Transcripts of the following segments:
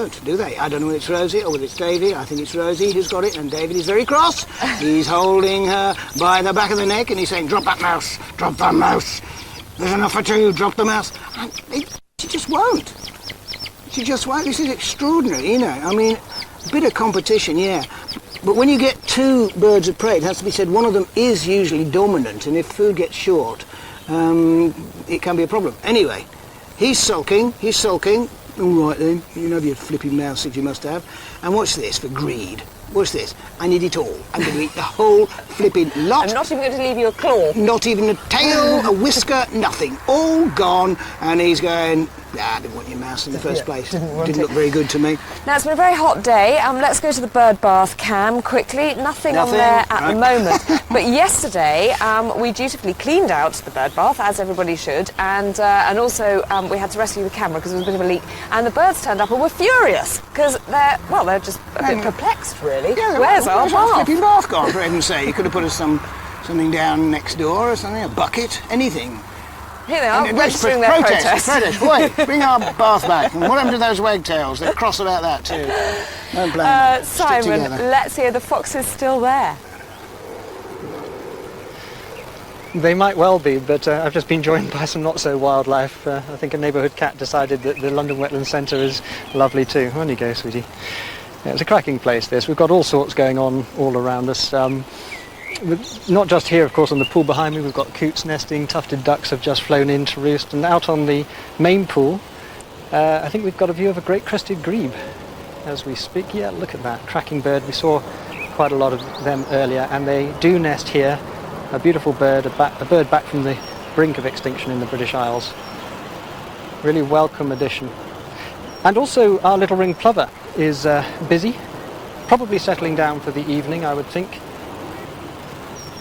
don't, do they? I don't know whether it's Rosie or whether it's Davy. I think it's Rosie who's got it, and David is very cross. He's holding her by the back of the neck, and he's saying, drop that mouse, drop that mouse. There's enough for two, drop the mouse. And she just won't. She just won't. This is extraordinary, you know. I mean, a bit of competition, yeah. But when you get two birds of prey, it has to be said, one of them is usually dominant, and if food gets short, it can be a problem. Anyway, he's sulking. All right then, you know your flipping mouse that you must have. And watch this for greed. Watch this. I need it all. I'm going to eat the whole flipping lot. I'm not even going to leave you a claw. Not even a tail, a whisker, nothing. All gone. And he's going, I didn't want your mouse in the first place. Didn't look very good to me. Now, it's been a very hot day. Let's go to the bird bath cam quickly. Nothing on there at the moment. But yesterday, we dutifully cleaned out the bird bath, as everybody should. And also, we had to rescue the camera because there was a bit of a leak. And the birds turned up and were furious because they're just a bit perplexed, really. Yeah, where's our bath? Flipping bath gone, for heaven's sake. You could have put us something down next door or something, a bucket, anything. Here they are, registering their protest. Wait, bring our bath back. And what happened to those wagtails? They're cross about that too. Don't blame them. Simon, let's hear the fox is still there. They might well be, but I've just been joined by some not-so-wildlife. I think a neighbourhood cat decided that the London Wetland Centre is lovely too. On you go, sweetie. Yeah, it's a cracking place, this. We've got all sorts going on all around us. Not just here, of course, on the pool behind me, we've got coots nesting, tufted ducks have just flown in to roost, and out on the main pool, I think we've got a view of a great crested grebe as we speak. Yeah, look at that, cracking bird. We saw quite a lot of them earlier, and they do nest here. A beautiful bird, a bird back from the brink of extinction in the British Isles. Really welcome addition. And also our little ring plover is busy, probably settling down for the evening, I would think.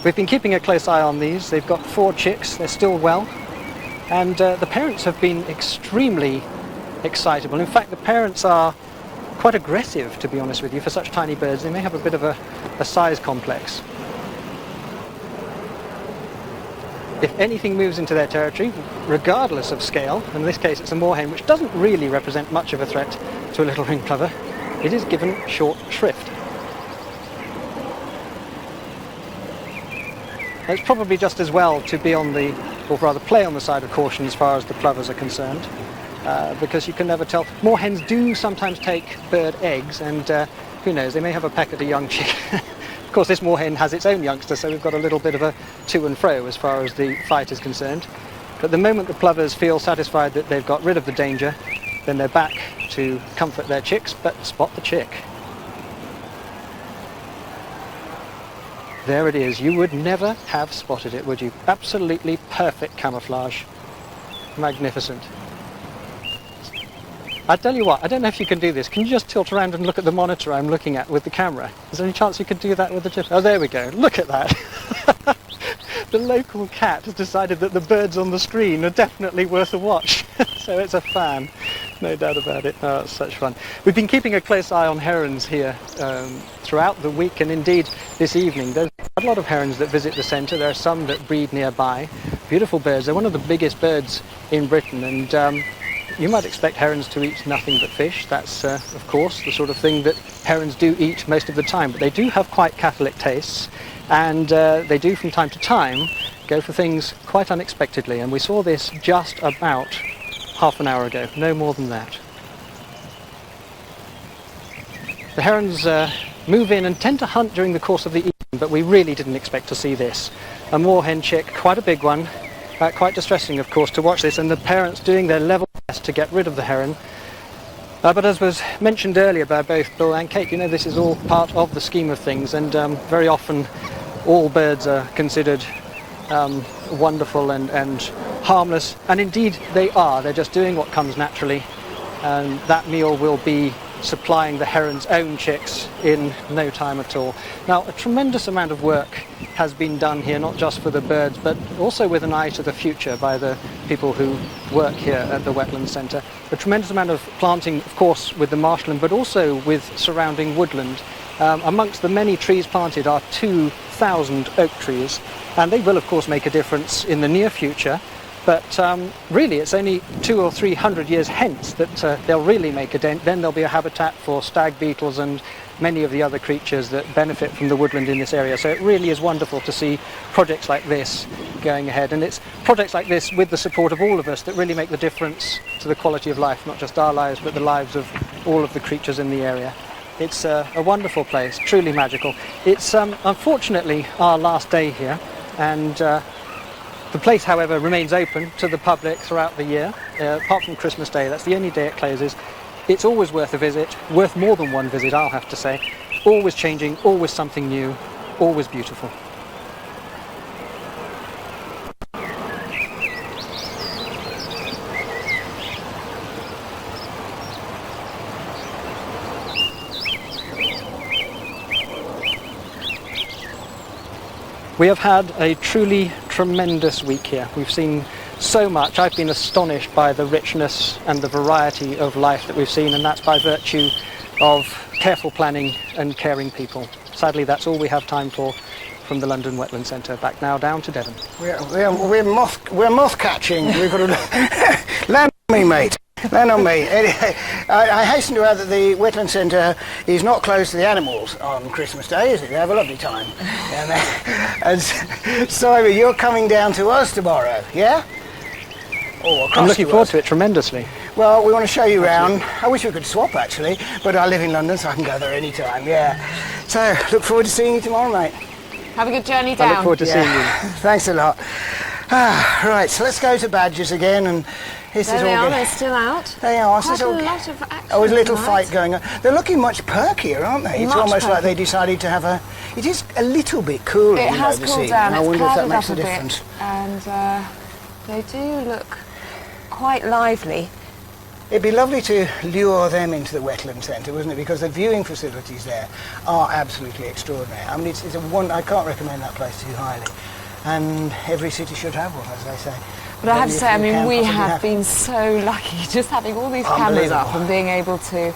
We've been keeping a close eye on these. They've got 4 chicks, they're still well, and the parents have been extremely excitable. In fact, the parents are quite aggressive, to be honest with you, for such tiny birds. They may have a bit of a size complex. If anything moves into their territory, regardless of scale, and in this case it's a moorhen, which doesn't really represent much of a threat to a little ring plover, it is given short shrift. It's probably just as well to be on the, or rather play on the side of caution as far as the plovers are concerned, because you can never tell. Moorhens do sometimes take bird eggs, and who knows, they may have a peck at a young chick. Of course, this moorhen has its own youngster, so we've got a little bit of a to and fro as far as the fight is concerned. But the moment the plovers feel satisfied that they've got rid of the danger, then they're back to comfort their chicks, but spot the chick. There it is. You would never have spotted it, would you? Absolutely perfect camouflage. Magnificent. I tell you what, I don't know if you can do this. Can you just tilt around and look at the monitor I'm looking at with the camera? Is there any chance you could do that with the chip? Oh, there we go. Look at that. The local cat has decided that the birds on the screen are definitely worth a watch. So it's a fan, no doubt about it. Oh, it's such fun. We've been keeping a close eye on herons here throughout the week, and indeed this evening. There's a lot of herons that visit the centre. There are some that breed nearby. Beautiful birds. They're one of the biggest birds in Britain, and you might expect herons to eat nothing but fish. That's, of course, the sort of thing that herons do eat most of the time. But they do have quite Catholic tastes, and they do, from time to time, go for things quite unexpectedly. And we saw this just about half an hour ago, no more than that. The herons move in and tend to hunt during the course of the evening, but we really didn't expect to see this. A moorhen chick, quite a big one. Quite distressing, of course, to watch this, and the parents doing their level best to get rid of the heron. But as was mentioned earlier by both Bill and Kate, you know, this is all part of the scheme of things, and very often all birds are considered wonderful and harmless, and indeed they are. They're just doing what comes naturally, and that meal will be supplying the heron's own chicks in no time at all. Now, a tremendous amount of work has been done here, not just for the birds, but also with an eye to the future by the people who work here at the Wetland Centre. A tremendous amount of planting, of course, with the marshland, but also with surrounding woodland. Amongst the many trees planted are 2,000 oak trees, and they will, of course, make a difference in the near future. But really, it's only 200 or 300 years hence that they'll really make a dent. Then there'll be a habitat for stag beetles and many of the other creatures that benefit from the woodland in this area. So it really is wonderful to see projects like this going ahead. And it's projects like this, with the support of all of us, that really make the difference to the quality of life, not just our lives, but the lives of all of the creatures in the area. It's a wonderful place, truly magical. It's unfortunately our last day here, and the place, however, remains open to the public throughout the year, apart from Christmas Day. That's the only day it closes. It's always worth a visit, worth more than one visit, I'll have to say. Always changing, always something new, always beautiful. We have had a truly tremendous week here. We've seen so much. I've been astonished by the richness and the variety of life that we've seen, and that's by virtue of careful planning and caring people. Sadly, that's all we have time for from the London Wetland Centre. Back now down to Devon. We're moth catching. We've got to land on me, mate. Land on me. Anyway, I hasten to add that the Wetland Centre is not closed to the animals on Christmas Day, is it? They have a lovely time. And Simon, you're coming down to us tomorrow, yeah? Oh, I'm looking forward to it tremendously. Well, we want to show you around. I wish we could swap, actually, but I live in London, so I can go there any time, yeah. So, look forward to seeing you tomorrow, mate. Have a good journey down. I look forward to seeing you. Thanks a lot. Right, so let's go to badgers again, and this there is they all are, good. they're still out. They are. Quite a lot of action. Oh, there's a little tonight. fight going on. They're looking much perkier, aren't they? It's Much almost like perkier. they decided to have a... It is a little bit cooler, It you has know, cooled this down. evening. I It's wonder if that clouded makes up a a difference. bit, and they do look quite lively. It'd be lovely to lure them into the Wetland Centre, wouldn't it? Because the viewing facilities there are absolutely extraordinary. I mean, it's a one. I can't recommend that place too highly. And every city should have one, as they say. But I have to say, I mean, we have have been so lucky just having all these cameras up and being able to...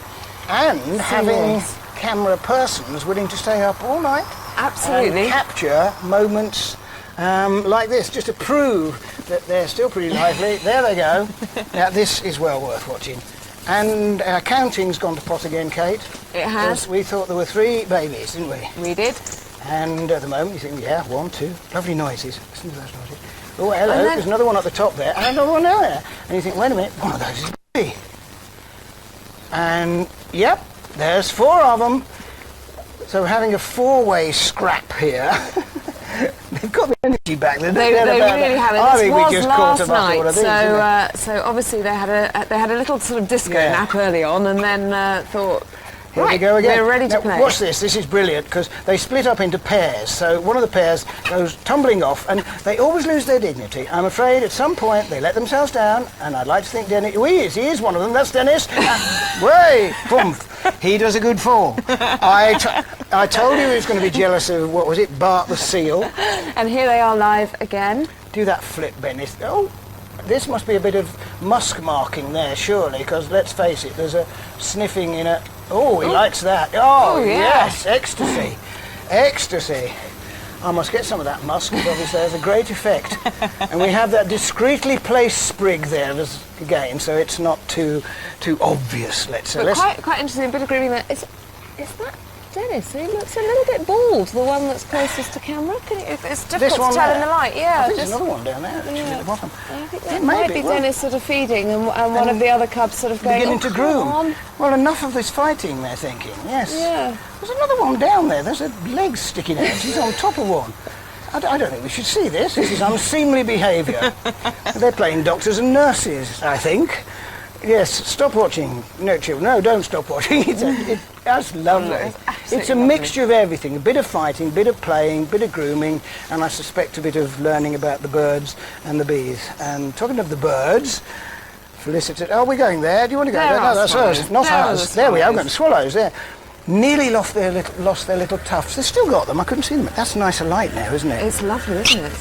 And having yours. camera persons willing to stay up all night. Absolutely. And capture moments like this, just to prove that they're still pretty lively. There they go. Now, this is well worth watching. And our counting's gone to pot again, Kate. It has. We thought there were 3 babies, didn't we? We did. And at the moment you think, yeah, 1, 2, lovely noises. Listen to those noises. Oh, hello, And then- there's another one at the top there, and another one down there. And you think, wait a minute, one of those is a baby. And, yep, there's 4 of them. So we're having a 4-way scrap here. They've got the energy back there. They really have it. I This think we was just caught last them up all night, of these, didn't so obviously they had a little sort of disco Yeah. nap early on, and then thought, Here right, we go again. we're ready to Now, play. watch this. This is brilliant because they split up into pairs. So one of the pairs goes tumbling off, and they always lose their dignity. I'm afraid at some point they let themselves down, and I'd like to think Dennis. Oh, he is one of them. That's Dennis. Way, boom. He does a good fall. I told you he was going to be jealous of, what was it, Bart the seal. And here they are live again. Do that flip, Dennis. Oh, this must be a bit of musk marking there, surely, because let's face it, there's a sniffing in it. Oh, he likes that. Oh, yeah. yes, ecstasy. Ecstasy. I must get some of that musk, because obviously there's a great effect. And we have that discreetly placed sprig there again, so it's not too obvious, let's say. But quite interesting, a bit of grooming there. Is that Dennis? He looks a little bit bald, the one that's closest to camera. It's difficult to tell in the light. Yeah, I think there's another one down there, actually, at the bottom. I think that might be Dennis sort of feeding, and one of the other cubs sort of going, beginning to groom. on. Well, enough of this fighting, they're thinking, yes. Yeah. There's another one down there. There's a leg sticking out. He's on top of one. I don't think we should see this. This is unseemly behaviour. They're playing doctors and nurses, I think. Yes, stop watching. No, children, no, don't stop watching. That's lovely. It's a mixture of everything. A bit of fighting, a bit of playing, a bit of grooming, and I suspect a bit of learning about the birds and the bees. And talking of the birds, Felicity... Oh, we're going there. Do you want to go there? No, that's us. Not us. There we are. We've got the swallows there. Nearly lost their little tufts. They've still got them. I couldn't see them. That's a nicer light now, isn't it? It's lovely, isn't it?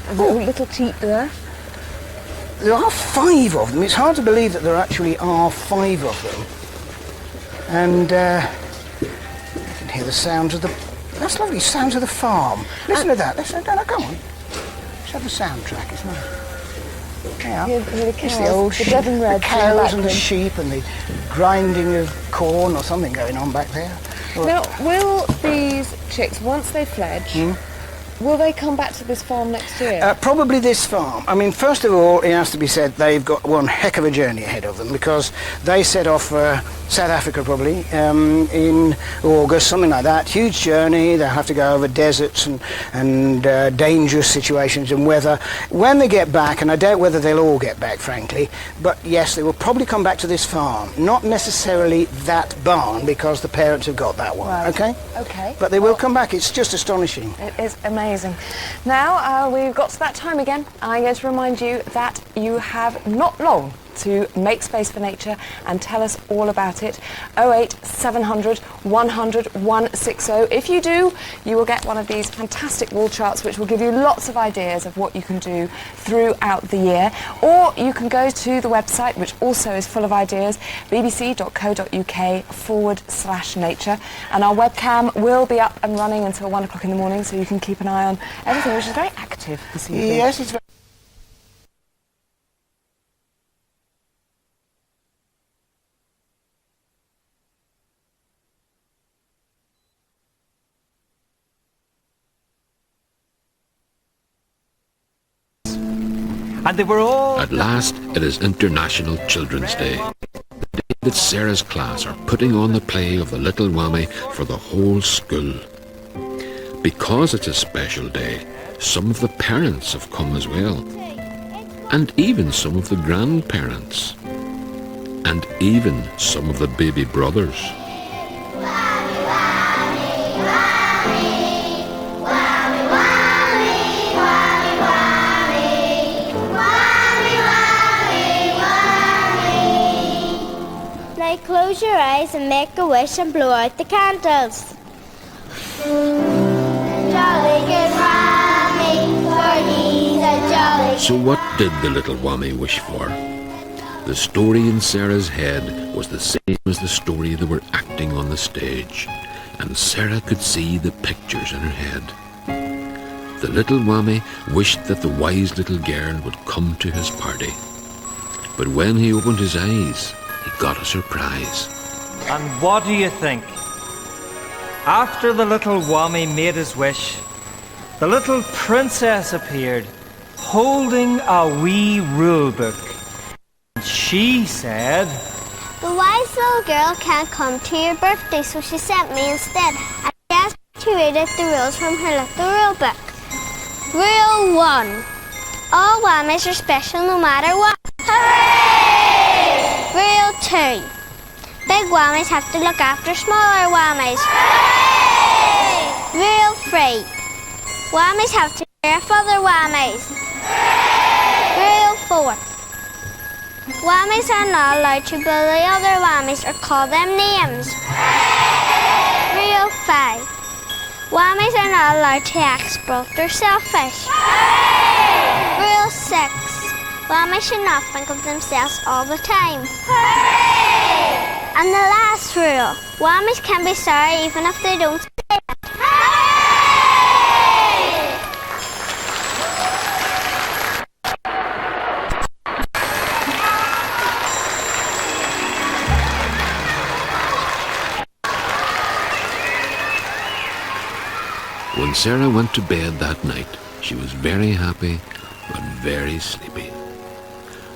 A little teat there. There are 5 of them. It's hard to believe that there actually are 5 of them. And you can hear the sounds of the... That's lovely, sounds of the farm. Listen to that. Listen, no, come on. Let's have a soundtrack, it's nice. Yeah. Here are the cows, It's the old the sheep, Devon Reds the in the cows and the background. sheep and the grinding of corn or something going on back there. Now, will these chicks, once they fledge, will they come back to this farm next year? Probably this farm. I mean, first of all, it has to be said they've got one heck of a journey ahead of them because they set off for South Africa probably in August, something like that. Huge journey. They'll have to go over deserts and dangerous situations and weather. When they get back, and I doubt whether they'll all get back, frankly, but yes, they will probably come back to this farm. Not necessarily that barn because the parents have got that one. Right. Okay? Okay. But they will come back. It's just astonishing. It is amazing. Now, we've got to that time again. I'm going to remind you that you have not long to make space for nature and tell us all about it. 08700 100 160. If you do, you will get one of these fantastic wall charts which will give you lots of ideas of what you can do throughout the year. Or you can go to the website, which also is full of ideas, bbc.co.uk/nature. And our webcam will be up and running until 1 o'clock in the morning, so you can keep an eye on everything, which is very active this evening. Yes, it's very... And they were all... At last, it is International Children's Day. The day that Sarah's class are putting on the play of the Little Whammy for the whole school. Because it's a special day, some of the parents have come as well. And even some of the grandparents. And even some of the baby brothers. Close your eyes and make a wish and blow out the candles. Jolly good Whammy, for he's a jolly. So what did the Little Whammy wish for? The story in Sarah's head was the same as the story they were acting on the stage, and Sarah could see the pictures in her head. The Little Whammy wished that the wise little girl would come to his party. But when he opened his eyes, he got a surprise. And what do you think? After the little Whammy made his wish, the little princess appeared, holding a wee rule book. And she said, The wise little girl can't come to your birthday, so she sent me instead. I asked her to read out the rules from her little rule book. Rule 1. All whammies are special no matter what. Hooray! Rule 2. Big whammies have to look after smaller whammies. Hooray! Rule 3. Whammies have to care for other whammies. Hooray! Rule 4. Whammies are not allowed to bully other whammies or call them names. Hooray! Rule 5. Whammies are not allowed to act spoilt or selfish. Hooray! Rule 6. Whammies should not think of themselves all the time. Hooray! And the last rule, whammies can be sorry even if they don't say it. Hooray! When Sarah went to bed that night, she was very happy but very sleepy.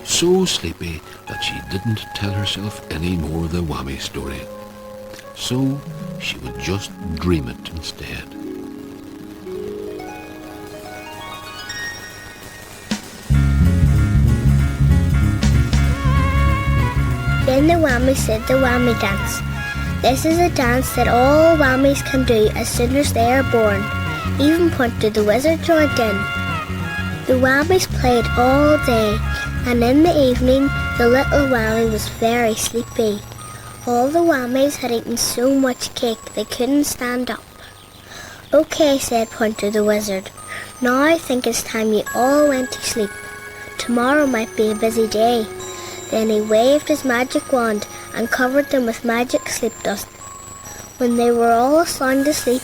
So sleepy that she didn't tell herself any more of the whammy story. So she would just dream it instead. Then the whammy said the whammy dance. This is a dance that all whammies can do as soon as they are born. Even Punter the Wizard joined in. The whammies played all day, and in the evening the little whammy was very sleepy. All the whammies had eaten so much cake they couldn't stand up. Okay, said Punter the Wizard. Now I think it's time you all went to sleep. Tomorrow might be a busy day. Then he waved his magic wand and covered them with magic sleep dust. When they were all sound asleep,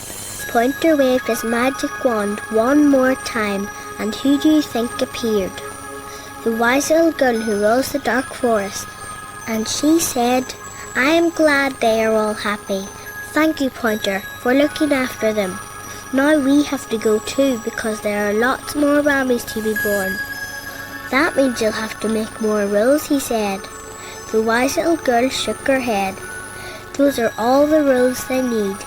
Punter waved his magic wand one more time, and who do you think appeared? the wise little girl who rules the dark forest. And she said, I am glad they are all happy. Thank you, Pointer, for looking after them. Now we have to go too, because there are lots more babies to be born. That means you'll have to make more rules, he said. The wise little girl shook her head. Those are all the rules they need.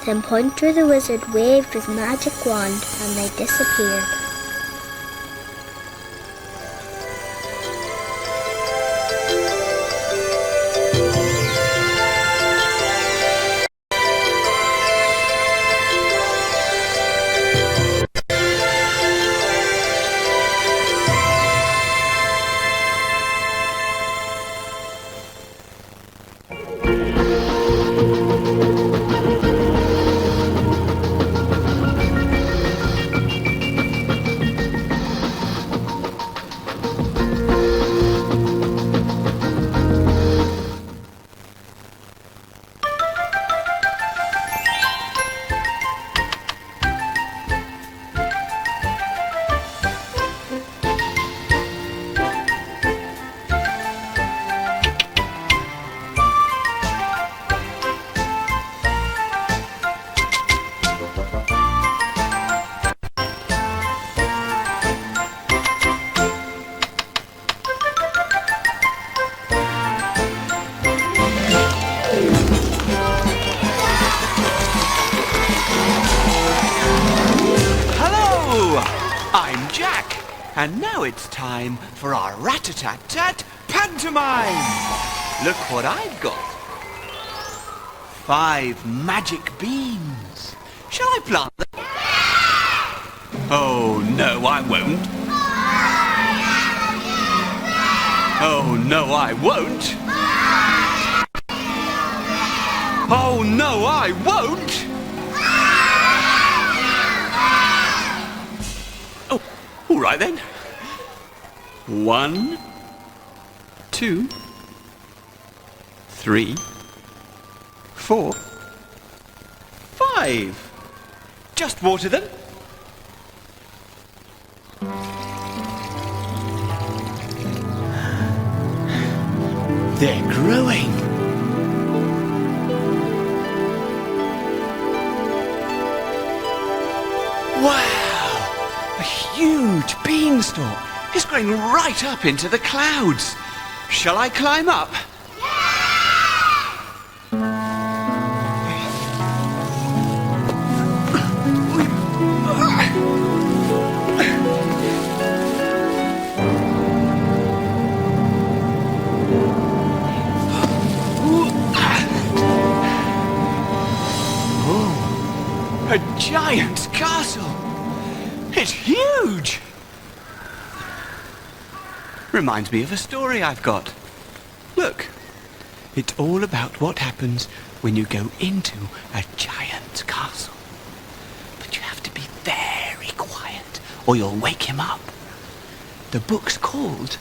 Then Pointer the wizard waved his magic wand and they disappeared. And now it's time for our rat-a-tat-tat pantomime. Look what I've got. 5 magic beans. Shall I plant them? Oh, no, I won't. Oh, no, I won't. Oh, no, I won't. Oh, all right then. 1, 2, 3, 4, 5. Just water them. They're growing. Wow! A huge beanstalk. It's growing right up into the clouds. Shall I climb up? Oh, a giant's castle. It's huge. Reminds me of a story I've got. Look, it's all about what happens when you go into a giant's castle. But you have to be very quiet or you'll wake him up. The book's called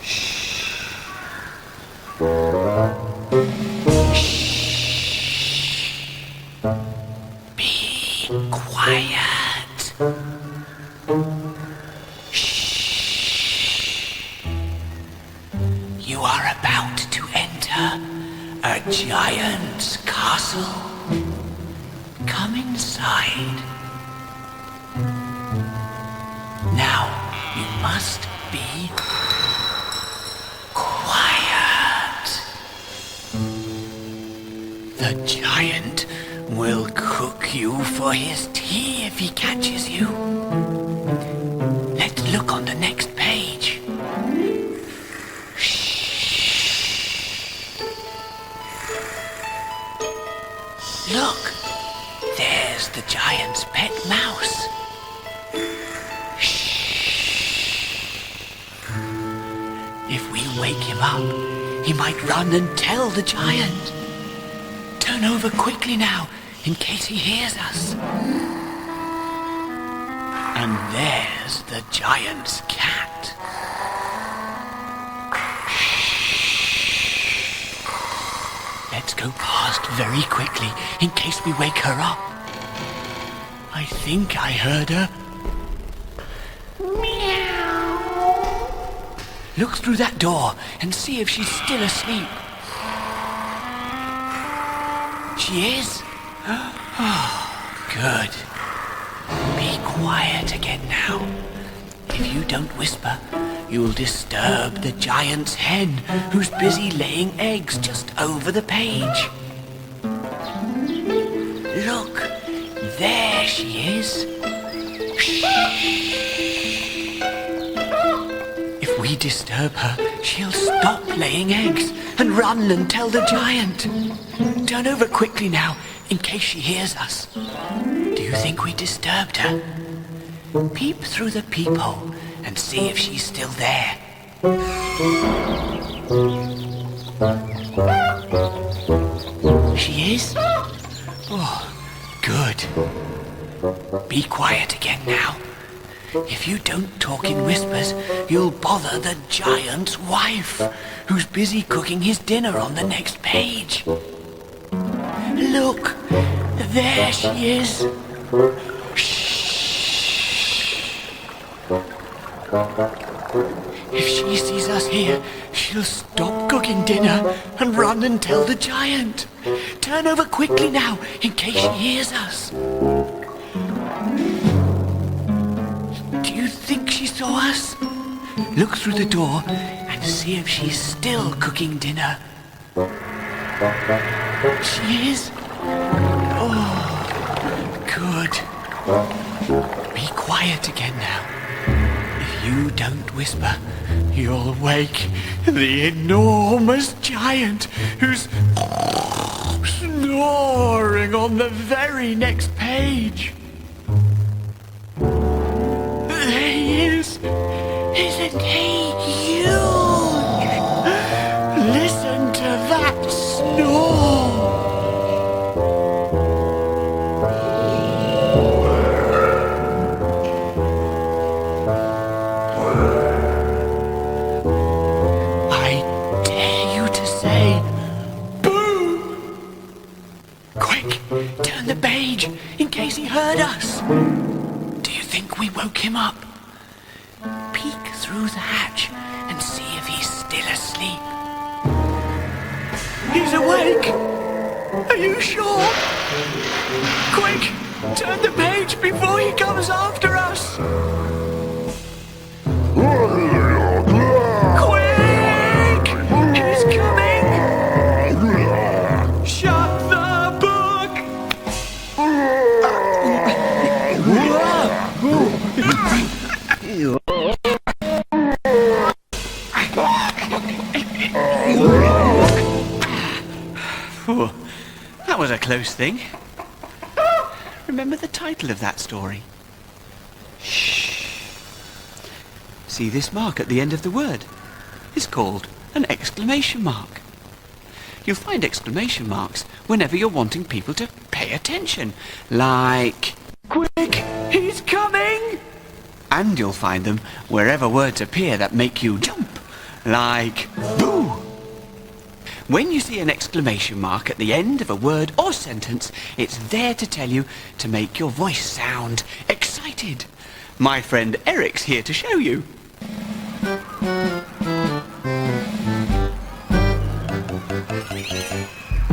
Shh. Shh. Be quiet. You are about to enter a giant's castle. Come inside. Now, you must be quiet. The giant will cook you for his tea if he catches you. Let's look on the next page. Look, there's the giant's pet mouse. Shh. If we wake him up, he might run and tell the giant. Turn over quickly now, in case he hears us. And there's the giant's cat. Let's go past very quickly, in case we wake her up. I think I heard her. Meow. Look through that door and see if she's still asleep. She is? Oh, good. Be quiet again now. If you don't whisper, you'll disturb the giant's hen, who's busy laying eggs just over the page. Look, there she is. Shh. If we disturb her, she'll stop laying eggs and run and tell the giant. Turn over quickly now, in case she hears us. Do you think we disturbed her? Peep through the peephole and see if she's still there. She is? Oh, good. Be quiet again now. If you don't talk in whispers, you'll bother the giant's wife, who's busy cooking his dinner on the next page. Look, there she is. If she sees us here, she'll stop cooking dinner and run and tell the giant. Turn over quickly now, in case she hears us. Do you think she saw us? Look through the door and see if she's still cooking dinner. She is? Oh, good. Be quiet again now. If you don't whisper, you'll wake the enormous giant who's snoring on the very next page. There he is. Isn't he huge? Listen to that snore. The page, in case he heard us. Do you think we woke him up? Peek through the hatch and see if he's still asleep. He's awake! Are you sure? Quick! Turn the page before he comes after us! Quick! He's coming! Shut the book! Oh, that was a close thing. Remember the title of that story? Shh. See this mark at the end of the word? It's called an exclamation mark. You'll find exclamation marks whenever you're wanting people to pay attention. Like, quick, he's coming! And you'll find them wherever words appear that make you jump. Like, boo! When you see an exclamation mark at the end of a word or sentence, it's there to tell you to make your voice sound excited. My friend Eric's here to show you.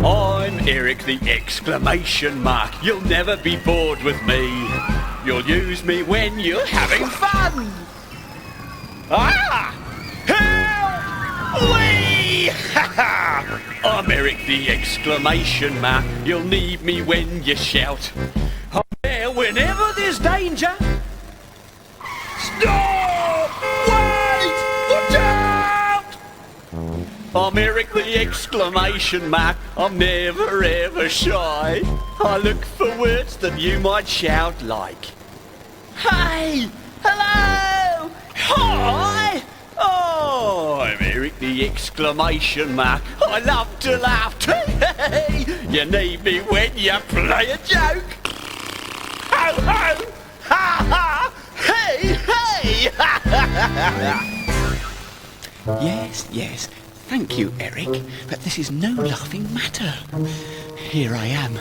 I'm Eric the exclamation mark. You'll never be bored with me. You'll use me when you're having fun. Ah! Help! Whee! Ha ha! I'm Eric the exclamation mark. You'll need me when you shout. I'm there whenever there's danger. Stop! Wait! Watch out! I'm Eric the exclamation mark. I'm never ever shy. I look for words that you might shout like, hey! Hello! Hi! Oh, I'm Eric the exclamation mark. I love to laugh. You need me when you play a joke. Ho ho! Ha ha! Hey hey! Ha ha ha! Yes, yes. Thank you, Eric. But this is no laughing matter. Here I am,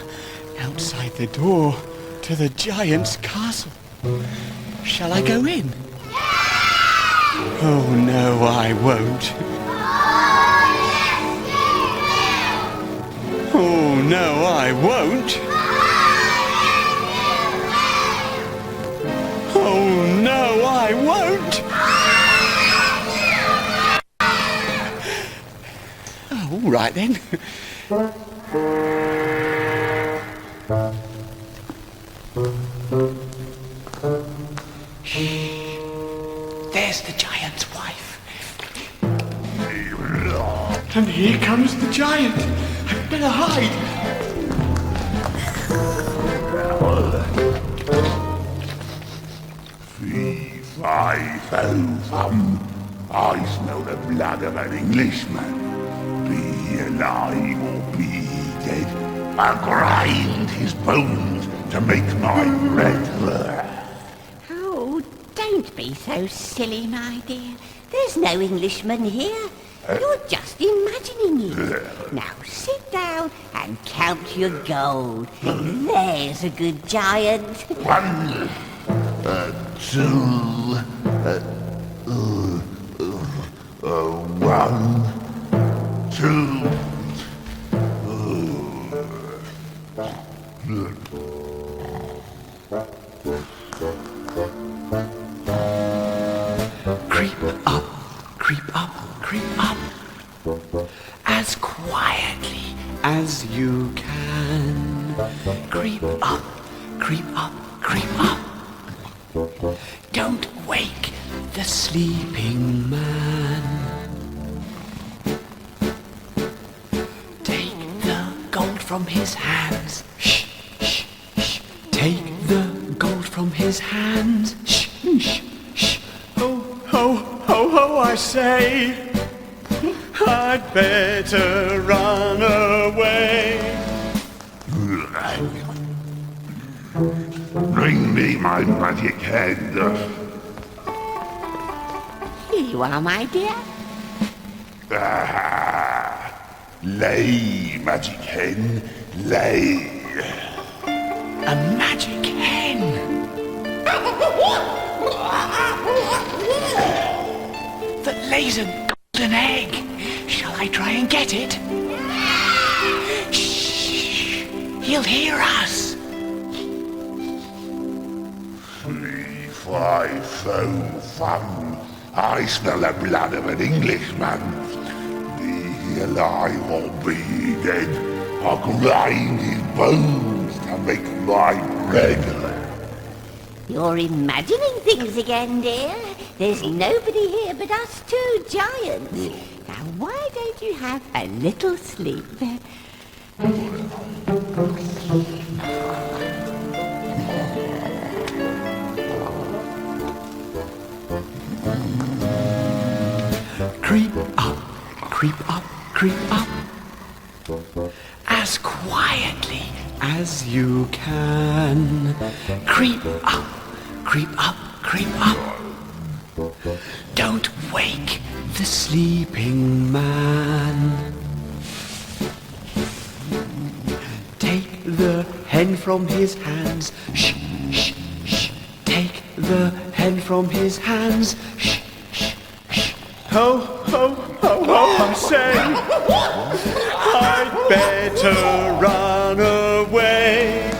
outside the door to the giant's castle. Shall I go in? Oh, no, I won't. Oh, no, I won't. Oh, no, I won't. Oh, all right then. Shh. There's the giant's wife. And here comes the giant. I'd better hide. Fee, fi, fo, fum. I smell the blood of an Englishman. Be he alive or be he dead, I'll grind his bones to make my bread. Oh, don't be so silly, my dear. There's no Englishman here. You're just imagining it. Now sit down and count your gold. There's a good giant. 1, 2, 1, 2. Creep up, creep up, creep up. As quietly as you can. Creep up, creep up, creep up. Don't wake the sleeping man. Take the gold from his hands. Shh, shh, shh. Take the gold from his hands. Shh, shh, shh. Ho, ho, ho, ho, I say. I'd better run away. Bring me my magic hand. Here you are, my dear. Lay, magic hen, lay. A magic hen. That lays a golden egg. Shall I try and get it? Shh! He'll hear us. 3, 5, 4, fun. I smell the blood of an Englishman. Be he alive or be he dead, I'll grind his bones to make my bread. You're imagining things again, dear. There's nobody here but us two giants. Now, why don't you have a little sleep? Creep up, creep up, creep up. As quietly as you can. Creep up, creep up, creep up. Don't wake the sleeping man. Take the hen from his hands. Shh, shh, shh. Take the hen from his hands. Shh, shh, shh. Ho, ho, ho, ho, I say. I'd better run away.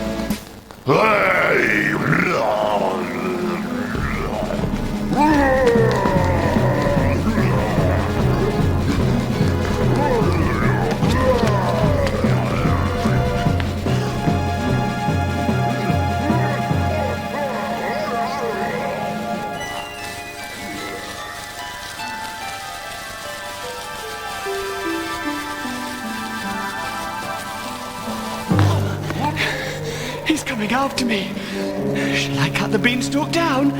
He's coming after me. Shall I cut the beanstalk down?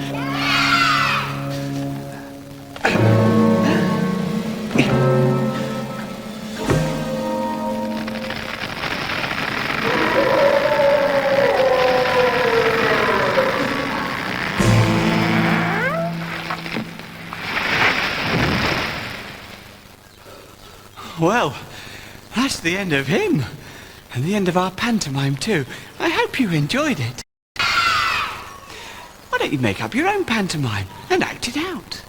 Well, that's the end of him. And the end of our pantomime too. I hope you enjoyed it. Why don't you make up your own pantomime and act it out?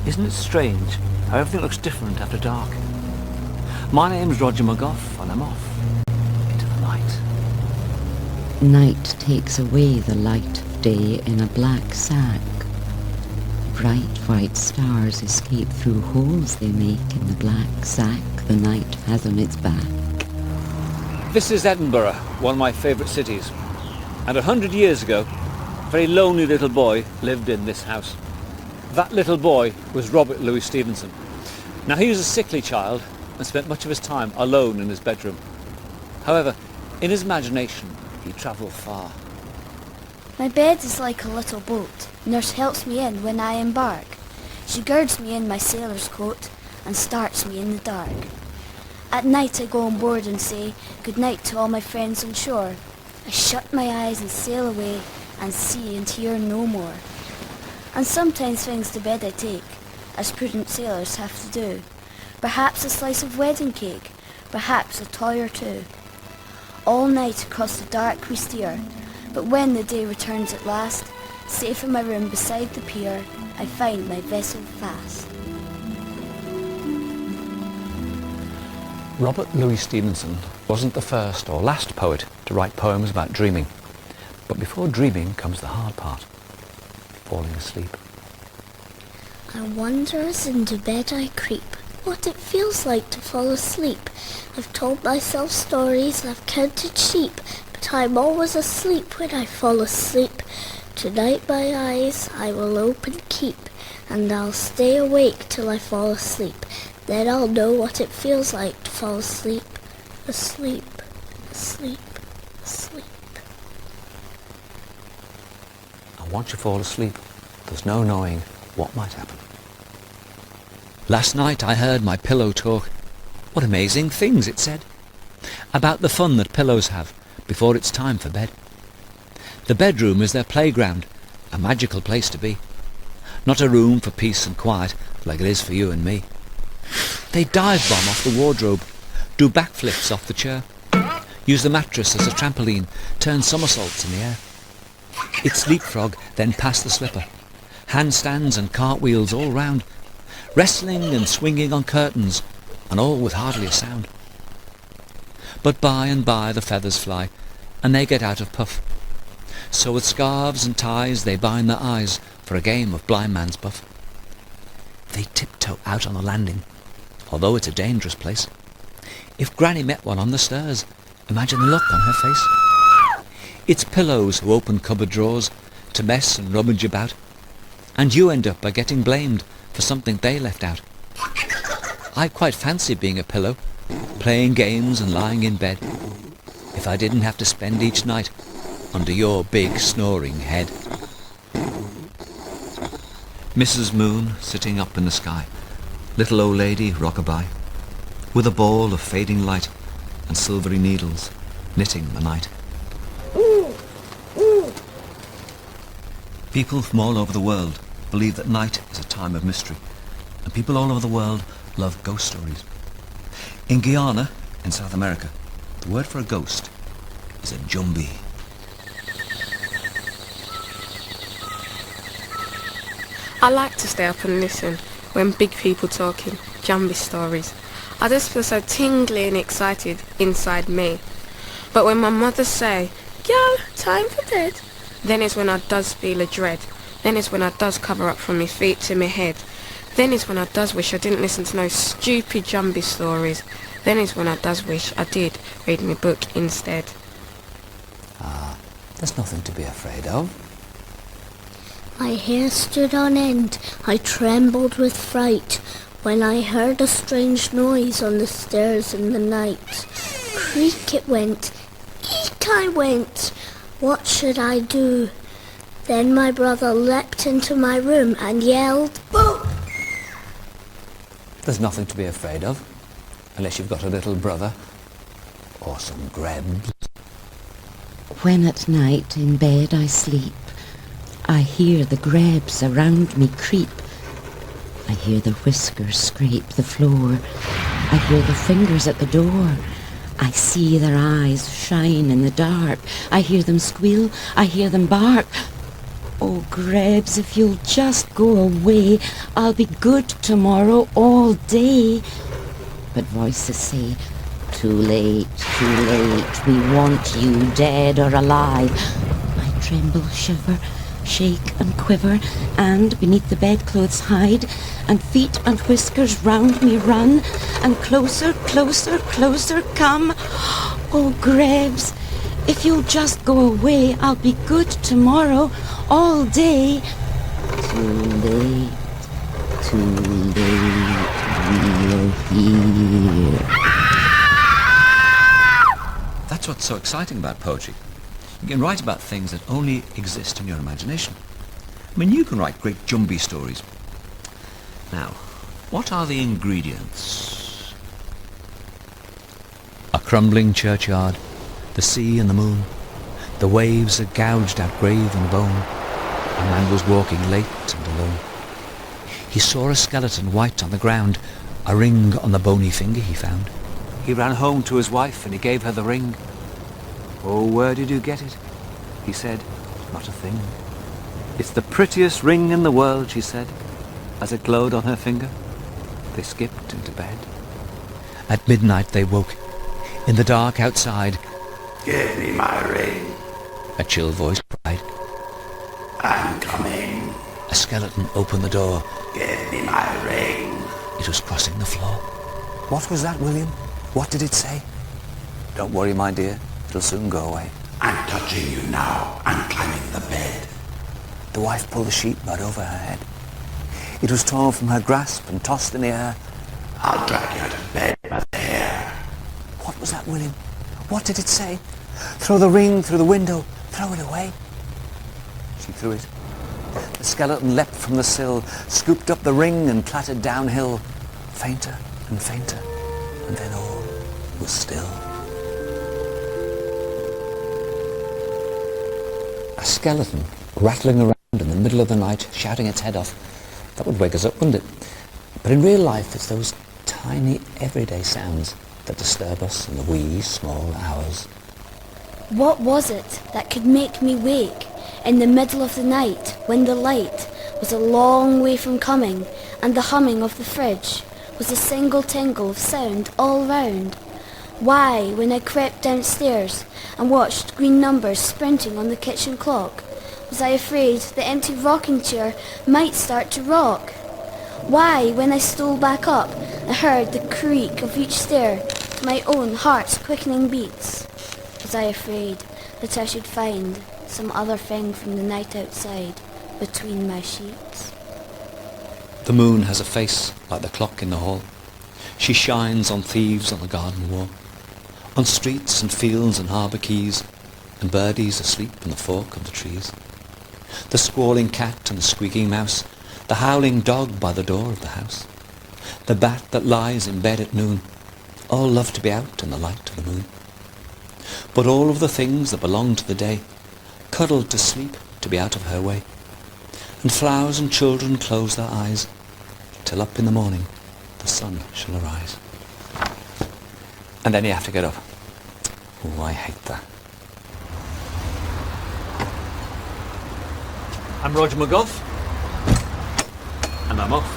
Isn't it strange how everything looks different after dark? My name's Roger McGough and I'm off into the night. Night takes away the light of day in a black sack. Bright white stars escape through holes they make in the black sack the night has on its back. This is Edinburgh, one of my favourite cities. And 100 years ago, a very lonely little boy lived in this house. That little boy was Robert Louis Stevenson. Now he was a sickly child and spent much of his time alone in his bedroom. However, in his imagination, he travelled far. My bed is like a little boat. Nurse helps me in when I embark. She girds me in my sailor's coat and starts me in the dark. At night I go on board and say good night to all my friends on shore. I shut my eyes and sail away and see and hear no more. And sometimes things to bed I take, as prudent sailors have to do. Perhaps a slice of wedding cake, perhaps a toy or two. All night across the dark we steer, but when the day returns at last, safe in my room beside the pier, I find my vessel fast. Robert Louis Stevenson wasn't the first or last poet to write poems about dreaming. But before dreaming comes the hard part, falling asleep. I wonder as into bed I creep, what it feels like to fall asleep. I've told myself stories, I've counted sheep, but I'm always asleep when I fall asleep. Tonight my eyes I will open keep, and I'll stay awake till I fall asleep. Then I'll know what it feels like to fall asleep, asleep, asleep, asleep. And once you fall asleep, there's no knowing what might happen. Last night I heard my pillow talk. What amazing things it said about the fun that pillows have before it's time for bed. The bedroom is their playground, a magical place to be. Not a room for peace and quiet like it is for you and me. They dive bomb off the wardrobe, do backflips off the chair, use the mattress as a trampoline, turn somersaults in the air. It's leapfrog, then past the slipper, handstands and cartwheels all round, wrestling and swinging on curtains, and all with hardly a sound. But by and by the feathers fly, and they get out of puff. So with scarves and ties they bind their eyes for a game of blind man's buff. They tiptoe out on the landing, although it's a dangerous place. If Granny met one on the stairs, imagine the look on her face. It's pillows who open cupboard drawers to mess and rummage about, and you end up by getting blamed for something they left out. I'd quite fancy being a pillow, playing games and lying in bed, if I didn't have to spend each night under your big snoring head. Mrs. Moon sitting up in the sky, little old lady rock-a-bye, with a ball of fading light and silvery needles knitting the night. People from all over the world believe that night is a time of mystery, and people all over the world love ghost stories. In Guyana, in South America, the word for a ghost is a jumbie. I like to stay up and listen when big people talking jumbie stories. I just feel so tingly and excited inside me. But when my mother say, "Girl, time for bed," then is when I does feel a dread. Then is when I does cover up from me feet to me head. Then is when I does wish I didn't listen to no stupid jumbie stories. Then is when I does wish I did read me book instead. There's nothing to be afraid of. My hair stood on end, I trembled with fright, when I heard a strange noise on the stairs in the night. Creak it went, eek I went, what should I do? Then my brother leapt into my room and yelled, "Boo!" There's nothing to be afraid of, unless you've got a little brother or some grebs. When at night in bed I sleep, I hear the grebs around me creep. I hear the whiskers scrape the floor. I hear the fingers at the door. I see their eyes shine in the dark. I hear them squeal. I hear them bark. Oh, grebs, if you'll just go away, I'll be good tomorrow all day. But voices say, too late, we want you dead or alive. I tremble, shiver, shake and quiver, and beneath the bedclothes hide, and feet and whiskers round me run, and closer, closer, closer come. Oh, grebs, if you'll just go away, I'll be good tomorrow all day. Too late, we're here. That's what's so exciting about poetry. You can write about things that only exist in your imagination. I mean, you can write great Jumbie stories. Now, what are the ingredients? A crumbling churchyard, the sea and the moon, the waves that gouged out grave and bone. A man was walking late and alone. He saw a skeleton white on the ground, a ring on the bony finger he found. He ran home to his wife and he gave her the ring. Oh, where did you get it? He said, not a thing. It's the prettiest ring in the world, she said, as it glowed on her finger. They skipped into bed. At midnight they woke. In the dark outside, Give me my ring. a chill voice cried. I'm coming. A skeleton opened the door. Give me my ring. It was crossing the floor. What was that, William? What did it say? Don't worry, my dear. It'll soon go away. I'm touching you now. I'm climbing the bed. The wife pulled the sheet mud over her head. It was torn from her grasp and tossed in the air. I'll drag you out of bed by the hair. What was that, William? What did it say? Throw the ring through the window. Throw it away. She threw it. The skeleton leapt from the sill, scooped up the ring and clattered downhill. Fainter and fainter, and then all was still. A skeleton rattling around in the middle of the night, shouting its head off. That would wake us up, wouldn't it? But in real life, it's those tiny, everyday sounds that disturb us in the wee, small hours. What was it that could make me wake in the middle of the night when the light was a long way from coming and the humming of the fridge was a single tingle of sound all round? Why, when I crept downstairs and watched green numbers sprinting on the kitchen clock, was I afraid the empty rocking chair might start to rock? Why, when I stole back up and heard the creak of each stair, my own heart's quickening beats, was I afraid that I should find some other thing from the night outside between my sheets? The moon has a face like the clock in the hall. She shines on thieves on the garden wall, on streets and fields and harbour quays, and birdies asleep in the fork of the trees. The squalling cat and the squeaking mouse, the howling dog by the door of the house, the bat that lies in bed at noon, all love to be out in the light of the moon. But all of the things that belong to the day, cuddled to sleep to be out of her way, and flowers and children close their eyes, till up in the morning the sun shall arise. And then you have to get up. Oh, I hate that. I'm Roger McGuff, and I'm off.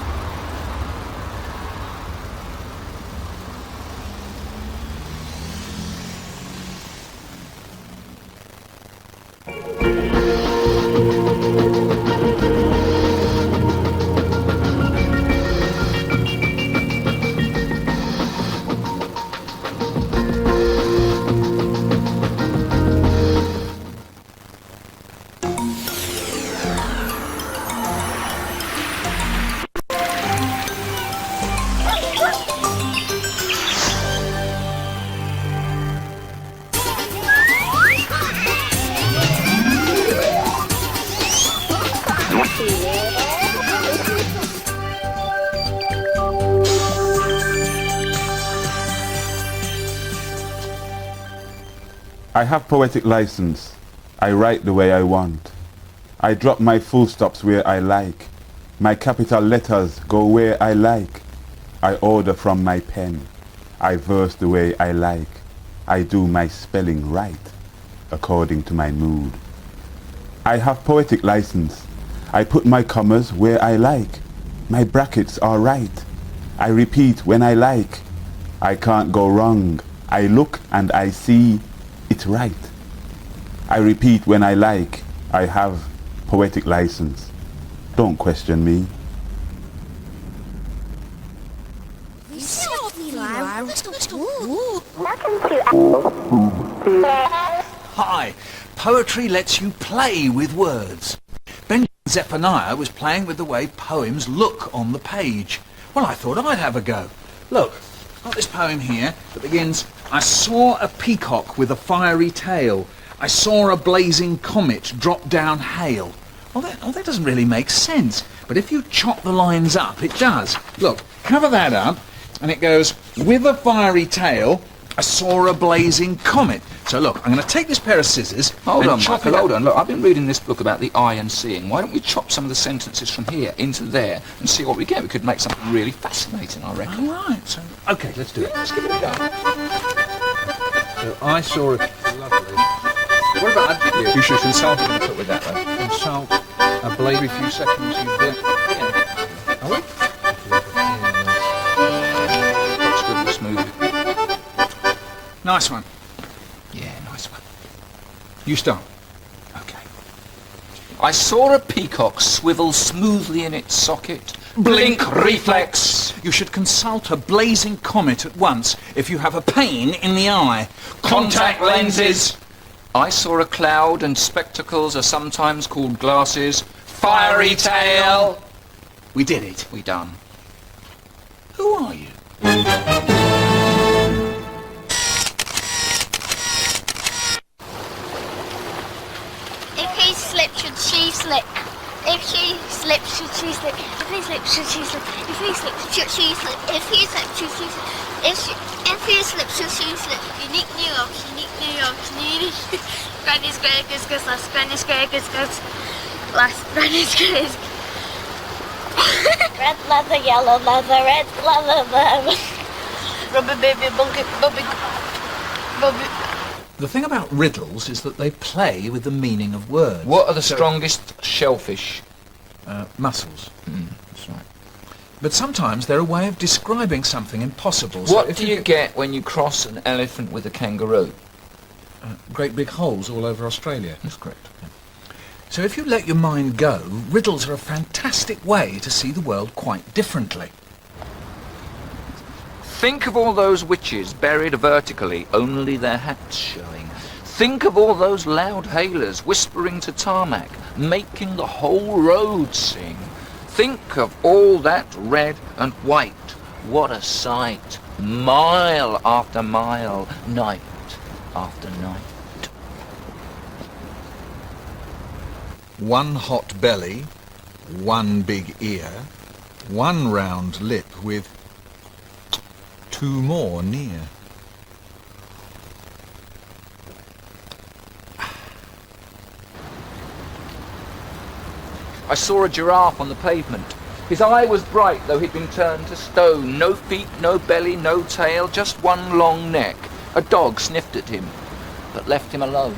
I have poetic license. I write the way I want. I drop my full stops where I like. My capital letters go where I like. I order from my pen. I verse the way I like. I do my spelling right, according to my mood. I have poetic license. I put my commas where I like. My brackets are right. I repeat when I like. I can't go wrong. I look and I see it's right. I repeat when I like. I have poetic license. Don't question me. Hi. Poetry lets you play with words. Benjamin Zephaniah was playing with the way poems look on the page. Well, I thought I'd have a go. Look, I've got this poem here that begins, I saw a peacock with a fiery tail. I saw a blazing comet drop down hail. Well, that doesn't really make sense. But if you chop the lines up, it does. Look, cover that up, and it goes, with a fiery tail, I saw a blazing comet. So look, I'm going to take this pair of scissors. Hold and on, chop Michael, it up. hold on. Look, I've been reading this book about the eye and seeing. Why don't we chop some of the sentences from here into there and see what we get? We could make something really fascinating, I reckon. All right. So, okay, let's do it. Let's give it a go. So I saw a lovely... What about... You should consult and put with that, though. Consult a blade every few seconds. You blink. Yeah. Are we? Scribble smooth. Nice one. Yeah, nice one. You start. Okay. I saw a peacock swivel smoothly in its socket. Blink reflex. You should consult a blazing comet at once if you have a pain in the eye. Contact lenses. I saw a cloud, and spectacles are sometimes called glasses. Fiery tail. We did it. We done. Who are you? If he slips, should she slip? If she slips, should she slip? If he slips, should she slip? If he slips, should she slip? If he slips, should she slip? If he slips, should she slip? Unique New York, unique. Granny Square, Gus, last Granny Square, Gus, last Granny Square. Red leather, yellow leather, red leather, rubber baby, bubby. The thing about riddles is that they play with the meaning of words. What are the strongest shellfish? Mussels. That's right. But sometimes they're a way of describing something impossible. What do you get when you cross an elephant with a kangaroo? Great big holes all over Australia. That's correct. So if you let your mind go, riddles are a fantastic way to see the world quite differently. Think of all those witches buried vertically, only their hats showing. Think of all those loud hailers whispering to tarmac, making the whole road sing. Think of all that red and white. What a sight! Mile after mile, night after night. One hot belly, one big ear, one round lip with two more near. I saw a giraffe on the pavement. His eye was bright, though he'd been turned to stone. No feet, no belly, no tail, just one long neck. A dog sniffed at him, but left him alone.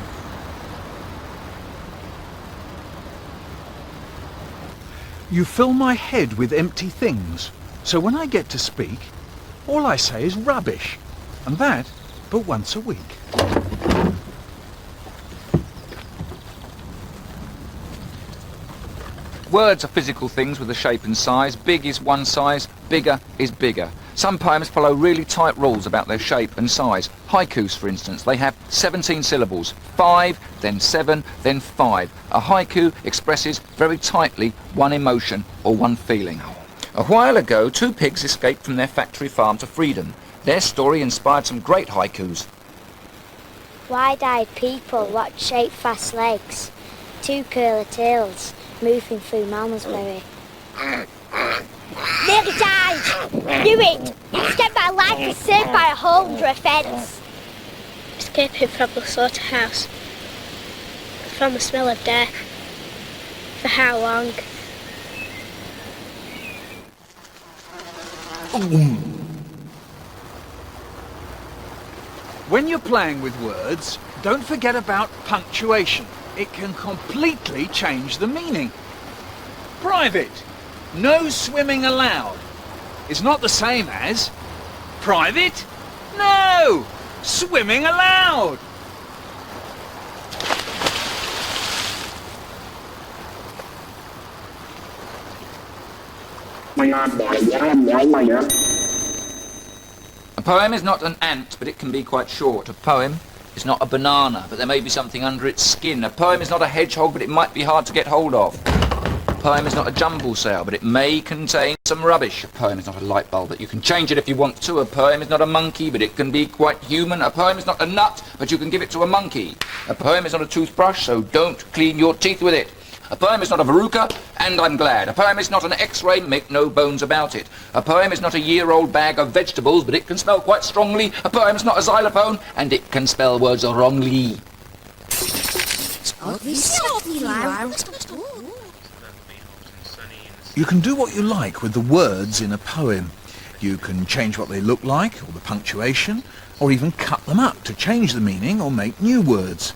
You fill my head with empty things, so when I get to speak, all I say is rubbish, and that but once a week. Words are physical things with a shape and size. Big is one size, bigger is bigger. Some poems follow really tight rules about their shape and size. Haikus, for instance, they have 17 syllables. 5, then 7, then 5. A haiku expresses very tightly one emotion or one feeling. A while ago, 2 pigs escaped from their factory farm to freedom. Their story inspired some great haikus. Wide-eyed people, what shape fast legs? 2 curly tails, moving through Mama's berry. There it died! Knew it! Instead my life was saved by a hole under a fence. Escaping from the slaughterhouse. From the smell of death. For how long? When you're playing with words, don't forget about punctuation. It can completely change the meaning. Private. No swimming allowed. It's not the same as private. No! Swimming allowed. A poem is not an ant, but it can be quite short. A poem is not a banana, but there may be something under its skin. A poem is not a hedgehog, but it might be hard to get hold of. A poem is not a jumble sale, but it may contain some rubbish. A poem is not a light bulb, but you can change it if you want to. A poem is not a monkey, but it can be quite human. A poem is not a nut, but you can give it to a monkey. A poem is not a toothbrush, so don't clean your teeth with it. A poem is not a veruca, and I'm glad. A poem is not an X-ray, make no bones about it. A poem is not a year-old bag of vegetables, but it can smell quite strongly. A poem is not a xylophone, and it can spell words wrongly. You can do what you like with the words in a poem. You can change what they look like, or the punctuation, or even cut them up to change the meaning or make new words.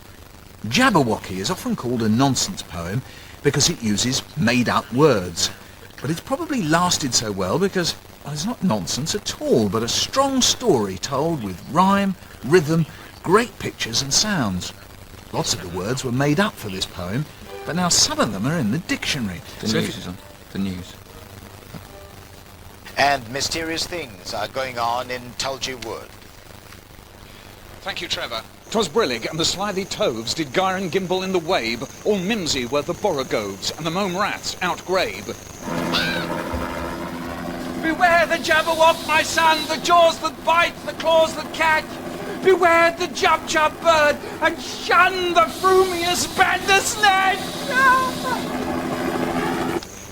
Jabberwocky is often called a nonsense poem because it uses made-up words. But it's probably lasted so well because, well, it's not nonsense at all, but a strong story told with rhyme, rhythm, great pictures and sounds. Lots of the words were made up for this poem, but now some of them are in the dictionary. The news is on. The news. And mysterious things are going on in Tulgey Wood. Thank you, Trevor. 'Twas brillig, and the slithy toves did gyre and gimble in the wabe. All mimsy were the borogoves, and the mome rats outgrabe. Beware the jabberwock, my son, the jaws that bite, the claws that catch. Beware the jub-jub bird, and shun the frumious bandersnatch.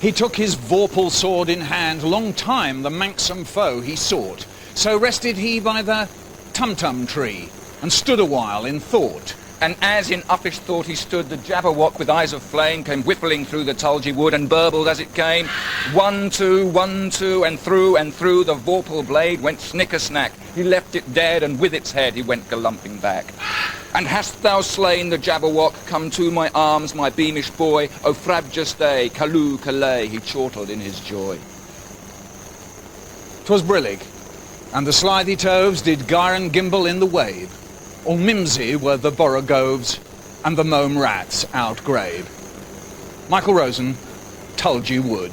He took his vorpal sword in hand, long time the manxome foe he sought. So rested he by the tum-tum tree, and stood a while in thought. And as in uffish thought he stood, the jabberwock with eyes of flame came whiffling through the Tulgey Wood and burbled as it came. 1, 2, 1, 2, and through the vorpal blade went snicker-snack. He left it dead, and with its head he went galumping back. And hast thou slain the jabberwock? Come to my arms, my beamish boy. O frabjous stay, calloo, callay, he chortled in his joy. 'Twas brillig, and the slithy toves did gyre and gimble in the wabe. All mimsy were the borogoves, and the mome rats outgrabe. Michael Rosen, Tulgey Wood.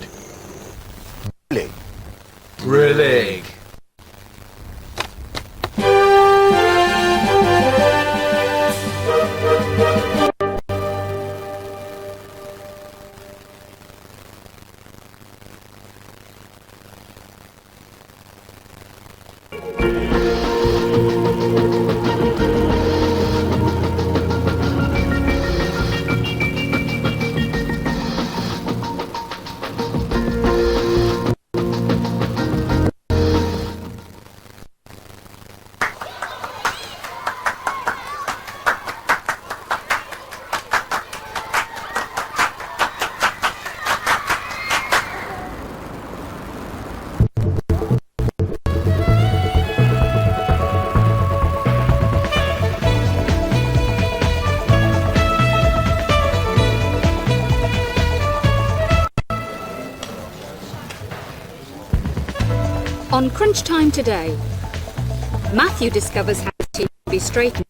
Brillig. Brillig. On Crunch Time today, Matthew discovers how his teeth can be straightened.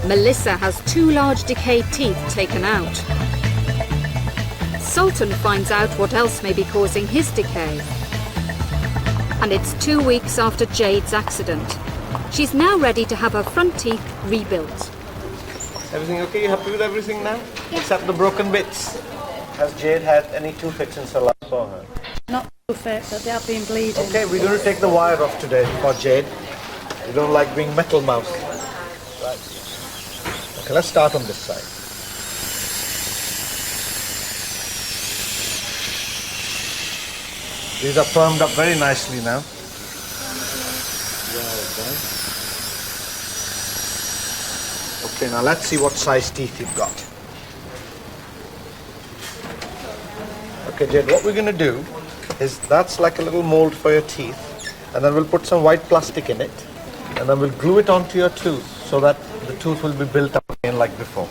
Melissa has 2 large decayed teeth taken out. Sultan finds out what else may be causing his decay. And it's 2 weeks after Jade's accident. She's now ready to have her front teeth rebuilt. Everything okay? You happy with everything now? Except the broken bits. Has Jade had any tooth fixings since I saw her? Not tooth fit, but they have been bleeding. Okay, we're going to take the wire off today for Jade. We don't like being metal mouse. Right. Okay, let's start on this side. These are firmed up very nicely now. Well done. Okay, now let's see what size teeth you've got. Okay, Jade, what we're going to do is that's like a little mold for your teeth, and then we'll put some white plastic in it, and then we'll glue it onto your tooth so that the tooth will be built up again like before.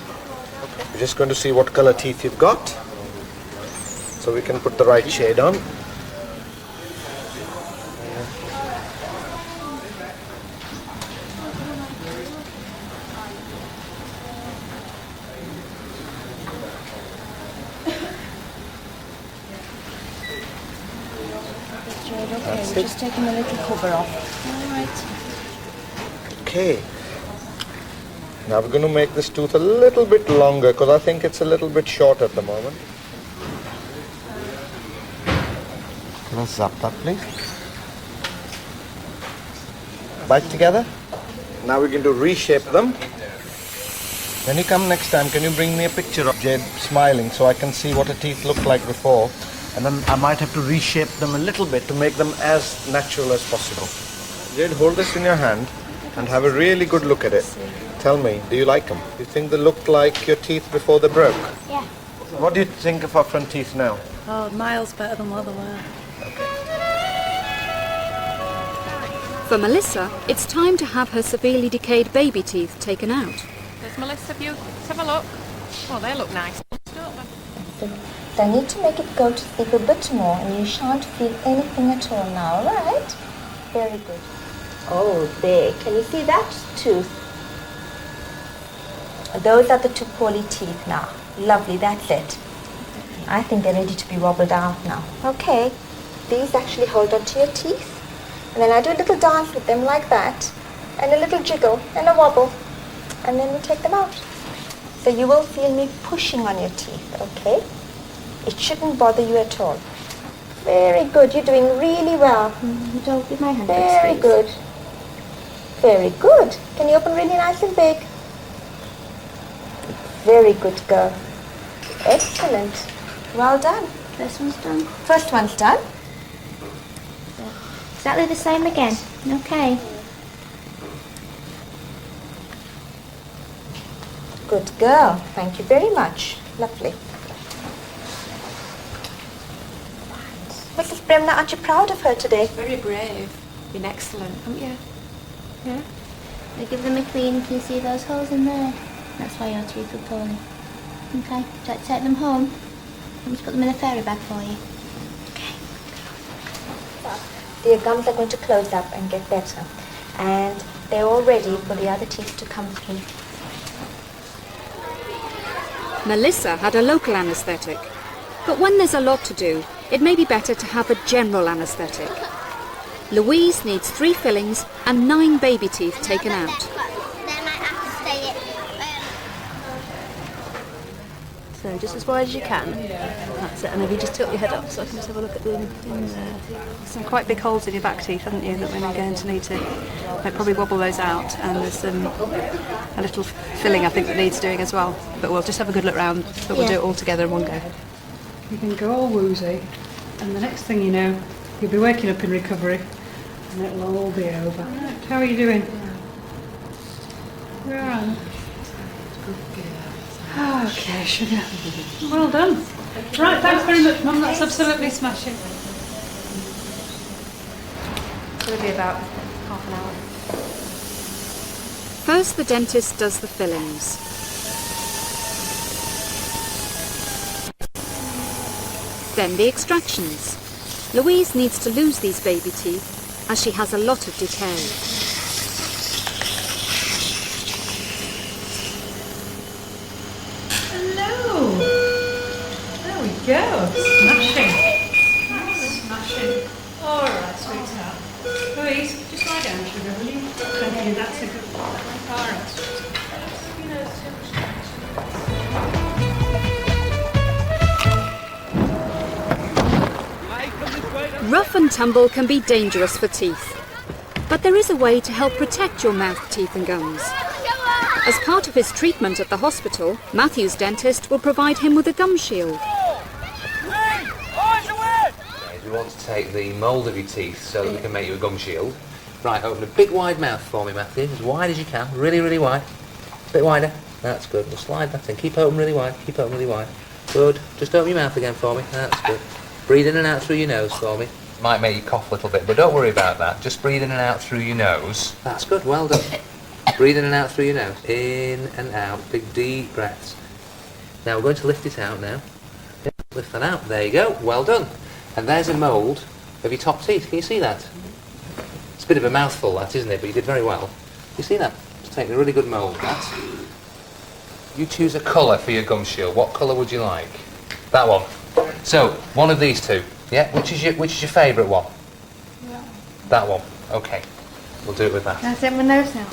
We're just going to see what color teeth you've got, so we can put the right shade on. Okay, we're just taking the little cover off. All right. Okay. Now we're going to make this tooth a little bit longer because I think it's a little bit short at the moment. Let's zap that, please. Bite together. Now we're going to reshape them. When you come next time, can you bring me a picture of Jade smiling so I can see what her teeth looked like before? And then I might have to reshape them a little bit to make them as natural as possible. Jade, hold this in your hand and have a really good look at it. Tell me, do you like them? Do you think they looked like your teeth before they broke? Yeah. What do you think of our front teeth now? Oh, miles better than what they were. For Melissa, it's time to have her severely decayed baby teeth taken out. There's Melissa view. Let's have a look. Oh, they look nice, don't they? I need to make it go to sleep a bit more, and you shan't feel anything at all now, right? Very good. Oh, there. Can you see that tooth? Those are the two poorly teeth now. Lovely, that's it. I think they're ready to be wobbled out now. Okay. These actually hold onto your teeth. And then I do a little dance with them like that. And a little jiggle and a wobble. And then we take them out. So you will feel me pushing on your teeth, okay? It shouldn't bother you at all. Very good. You're doing really well. Don't give my hand. Very good. Very good. Can you open really nice and big? Very good girl. Excellent. Well done. First one's done. First one's done. Exactly the same again. Okay. Good girl. Thank you very much. Lovely. Mrs. Bremner, aren't you proud of her today? Very brave. Been excellent, haven't you? Yeah. We give them a clean. Can you see those holes in there? That's why your teeth are poorly. Okay. Would you like to take them home? Let me put them in a fairy bag for you. Your gums are going to close up and get better. And they're all ready for the other teeth to come through. Melissa had a local anaesthetic. But when there's a lot to do, it may be better to have a general anaesthetic. Louise needs 3 fillings and 9 baby teeth taken out. So just as wide as you can. That's it. And if you just tilt your head up so I can just have a look at them in there. Some quite big holes in your back teeth, haven't you, that we're going to need to probably wobble those out. And there's a little filling I think that needs doing as well. But we'll just have a good look round, but we'll do it all together in one go. You can go all woozy, and the next thing you know, you'll be waking up in recovery, and it'll all be over. How are you doing? Right. Okay, sugar. Well done. Right, thanks very much, Mum. That's absolutely smashing. It'll be about half an hour. First, the dentist does the fillings. Then the extractions. Louise needs to lose these baby teeth as she has a lot of decay. Hello. There we go. Smashing. Smashing. All right, sweetheart. Louise, just lie down, sugar, will you? Thank you. That's a good one. All right, sweetheart. Rough and tumble can be dangerous for teeth, but there is a way to help protect your mouth, teeth and gums. As part of his treatment at the hospital, Matthew's dentist will provide him with a gum shield. we want to take the mould of your teeth so that we can make you a gum shield. Right, open a big wide mouth for me, Matthew, as wide as you can, really, really wide. A bit wider, that's good. We'll slide that in, keep open really wide, keep open really wide. Good, just open your mouth again for me, that's good. Breathe in and out through your nose for me. Might make you cough a little bit, but don't worry about that. Just breathe in and out through your nose. That's good, well done. Breathe in and out through your nose. In and out, big deep breaths. Now we're going to lift it out now. Lift that out, there you go, well done. And there's a mould of your top teeth, can you see that? It's a bit of a mouthful that, isn't it? But you did very well. You see that? It's taking a really good mould, that. You choose a colour for your gum shield. What colour would you like? That one. So, one of these two. Yeah, which is your favourite one? Yeah. That one. Okay. We'll do it with that. That's it, my nose now.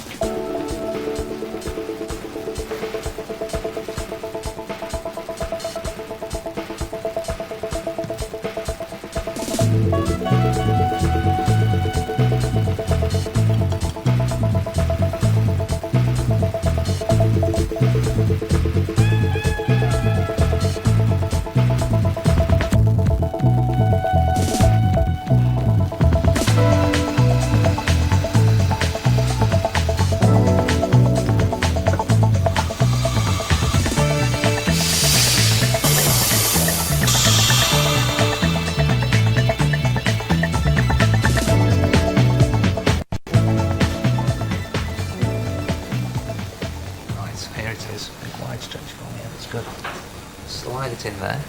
Slide it in there.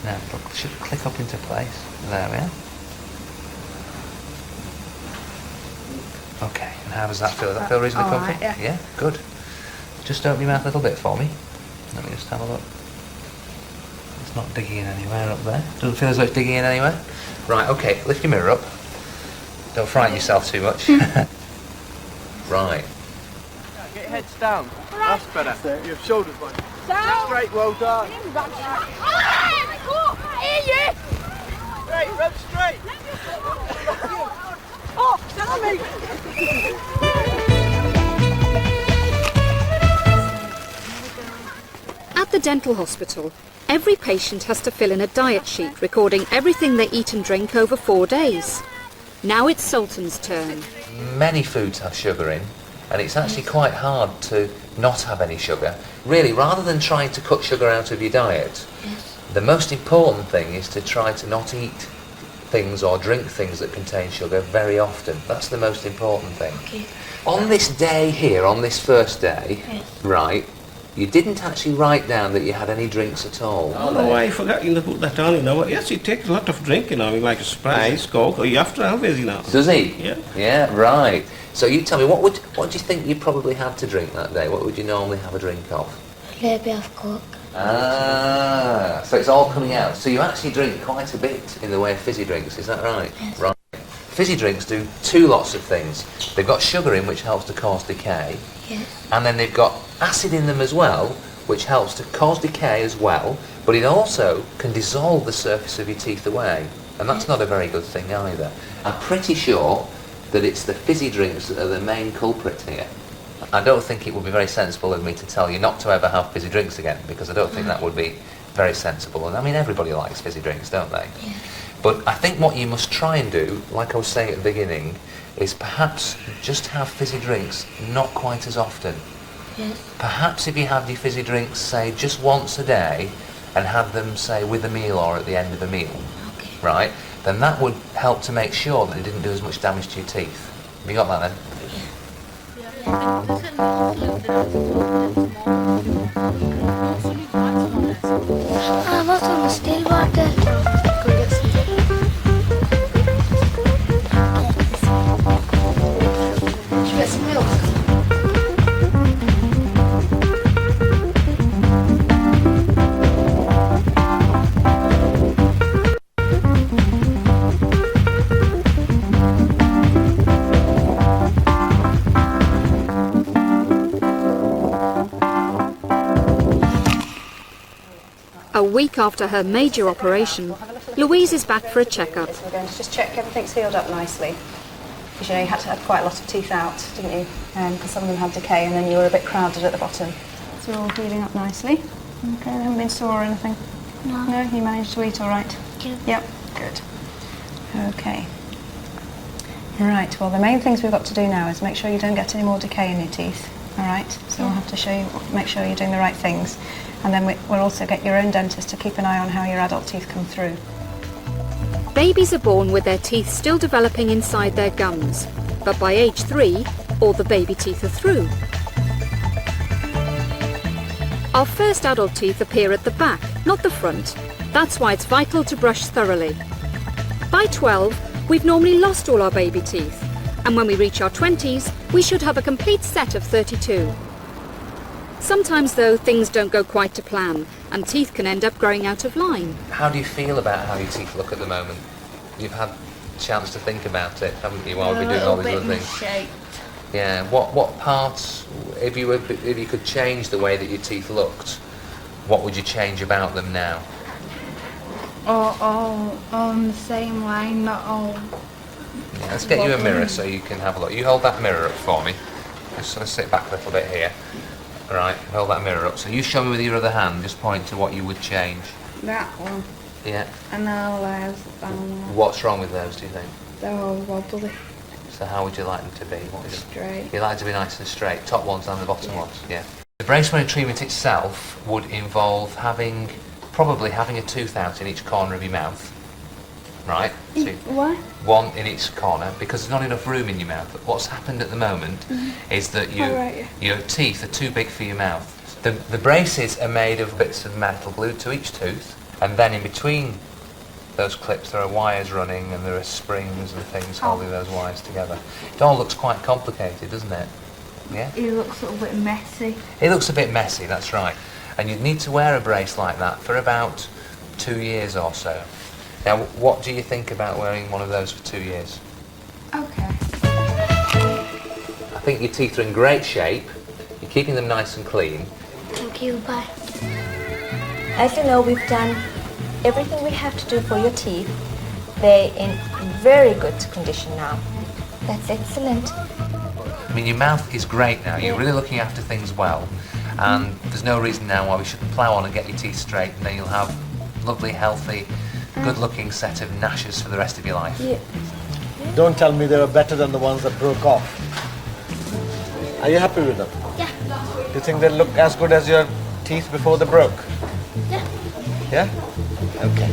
Now, look, it should click up into place. There we are. Okay, and how does that feel? Does that feel reasonably comfy? Right, yeah. Yeah, good. Just open your mouth a little bit for me. Let me just have a look. It's not digging in anywhere up there. Doesn't feel as though it's digging in anywhere. Right, okay, lift your mirror up. Don't frighten yourself too much. Right. Get your heads down. That's better. Your shoulders wide. Straight, well done. Straight, rub straight. Oh, tell me. At the dental hospital, every patient has to fill in a diet sheet recording everything they eat and drink over 4 days. Now it's Sultan's turn. Many foods have sugar in, and it's actually quite hard to not have any sugar. Really, rather than trying to cut sugar out of your diet, the most important thing is to try to not eat things or drink things that contain sugar very often. That's the most important thing. Okay. On this day here, on this first day, right, you didn't actually write down that you had any drinks at all. Oh no, I forgot to put that on, you know. Yes, he takes a lot of drinking, I mean, like a Sprite, Coke, or you have to have it, you know. Does he? Yeah. Yeah, right. So you tell me, what do you think you probably had to drink that day? What would you normally have a drink of? A little bit of Coke. Ah, so it's all coming out. So you actually drink quite a bit in the way of fizzy drinks, is that right? Yes. Right. Fizzy drinks do two lots of things. They've got sugar in, which helps to cause decay. Yes. And then they've got acid in them as well, which helps to cause decay as well, but it also can dissolve the surface of your teeth away. And that's not a very good thing either. I'm pretty sure that it's the fizzy drinks that are the main culprit here. I don't think it would be very sensible of me to tell you not to ever have fizzy drinks again, because I don't think that would be very sensible. And I mean, everybody likes fizzy drinks, don't they? Yeah. But I think what you must try and do, like I was saying at the beginning, is perhaps just have fizzy drinks not quite as often. Yes. Perhaps if you have your fizzy drinks, say, just once a day, and have them, say, with a meal or at the end of a meal, right, then that would help to make sure that it didn't do as much damage to your teeth. Have you got that then? What's on the steel water? Should we get some milk? A week after her major operation, Louise is back for a checkup. We're going to just check everything's healed up nicely. Because you know you had to have quite a lot of teeth out, didn't you? Because some of them had decay and then you were a bit crowded at the bottom. So you're all healing up nicely. Okay, they haven't been sore or anything? No. No, you managed to eat all right? Yeah. Yep, good. Okay. Right, well the main things we've got to do now is make sure you don't get any more decay in your teeth. Alright, so we'll have to show you, make sure you're doing the right things. And then we'll also get your own dentist to keep an eye on how your adult teeth come through. Babies are born with their teeth still developing inside their gums, but by age 3, all the baby teeth are through. Our first adult teeth appear at the back, not the front. That's why it's vital to brush thoroughly. By 12, we've normally lost all our baby teeth, and when we reach our 20s, we should have a complete set of 32. Sometimes, though, things don't go quite to plan, and teeth can end up growing out of line. How do you feel about how your teeth look at the moment? You've had a chance to think about it, haven't you, while we've been doing all these other things? Yeah. What parts, if you could change the way that your teeth looked, what would you change about them now? All in the same way, not all. Yeah, let's get you a mirror so you can have a look. You hold that mirror up for me. Just sort of sit back a little bit here. Right, hold that mirror up. So you show me with your other hand, just point to what you would change. That one. Yeah. And all those. What's wrong with those, do you think? They're all wobbly. So how would you like them to be? What is it? Straight. You like it to be nice and straight, top ones and the bottom ones? Yeah. The brace money treatment itself would involve probably having a tooth out in each corner of your mouth. Right? So What? one in each corner, because there's not enough room in your mouth. What's happened at the moment is that your teeth are too big for your mouth. The braces are made of bits of metal glued to each tooth, and then in between those clips there are wires running, and there are springs and things holding those wires together. It all looks quite complicated, doesn't it? Yeah? It looks a little bit messy. It looks a bit messy, that's right. And you'd need to wear a brace like that for about 2 years or so. Now, what do you think about wearing one of those for 2 years? Okay. I think your teeth are in great shape. You're keeping them nice and clean. Thank you, bye. As you know, we've done everything we have to do for your teeth. They're in very good condition now. That's excellent. I mean, your mouth is great now. You're really looking after things well. And there's no reason now why we shouldn't plough on and get your teeth straight, and then you'll have lovely, healthy, good-looking set of gnashes for the rest of your life. Yeah. Don't tell me they were better than the ones that broke off. Are you happy with them? Yeah. Do you think they look as good as your teeth before they broke? Yeah. Yeah? Okay.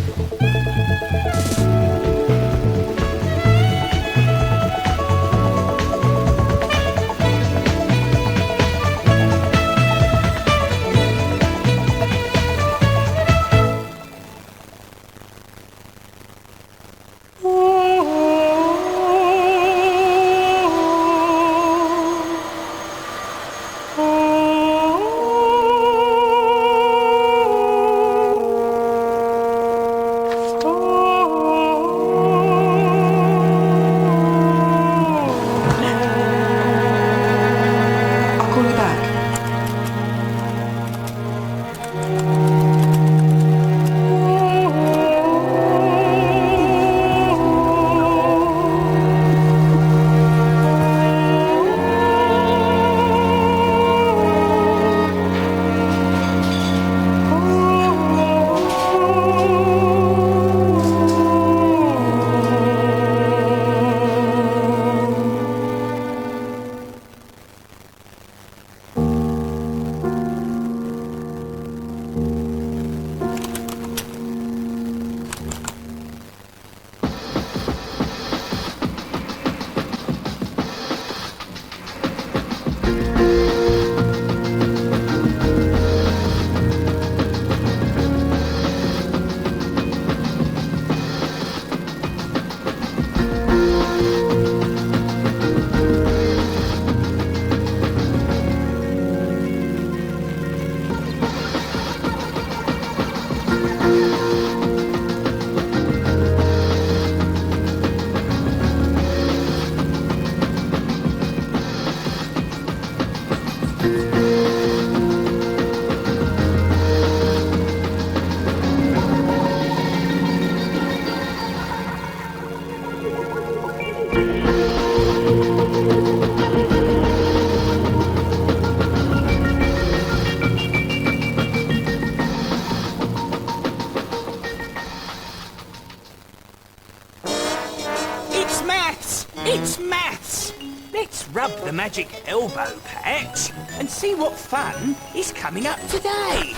maths! It's maths! Let's rub the magic elbow patch and see what fun is coming up today.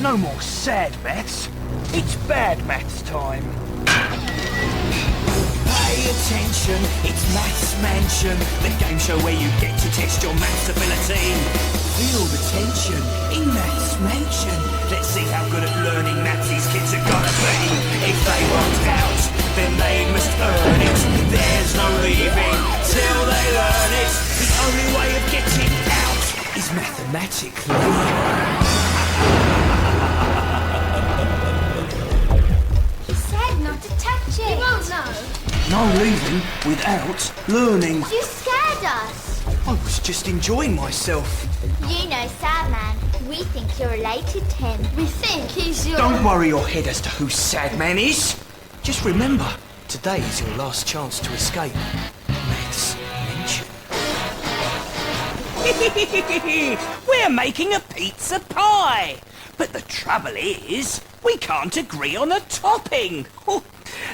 No more sad maths. It's bad maths time. Pay attention, it's Maths Mansion, the game show where you get to test your maths ability. Feel the tension in Maths Mansion. Let's see how good at learning maths these kids are gonna be. If they want out, then they must earn it. There's no leaving till they learn it. The only way of getting out is mathematically. He said not to touch it. He won't know. No leaving without learning. You scared us. I was just enjoying myself. You know Sadman. We think you're related to him. We think he's your... Don't worry your head as to who Sadman is. Just remember, today is your last chance to escape. Maths Mansion. We're making a pizza pie. But the trouble is, we can't agree on a topping.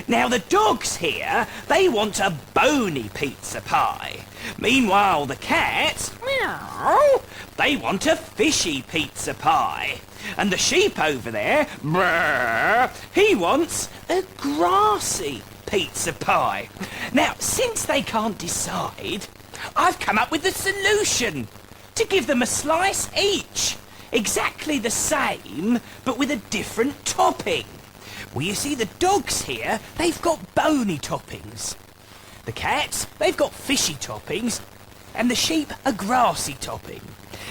Now the dogs here, they want a bony pizza pie. Meanwhile the cats, meow, they want a fishy pizza pie. And the sheep over there, brrr, he wants a grassy pizza pie. Now, since they can't decide, I've come up with a solution. To give them a slice each. Exactly the same, but with a different topping. Well, you see, the dogs here, they've got bony toppings. The cats, they've got fishy toppings. And the sheep, a grassy topping.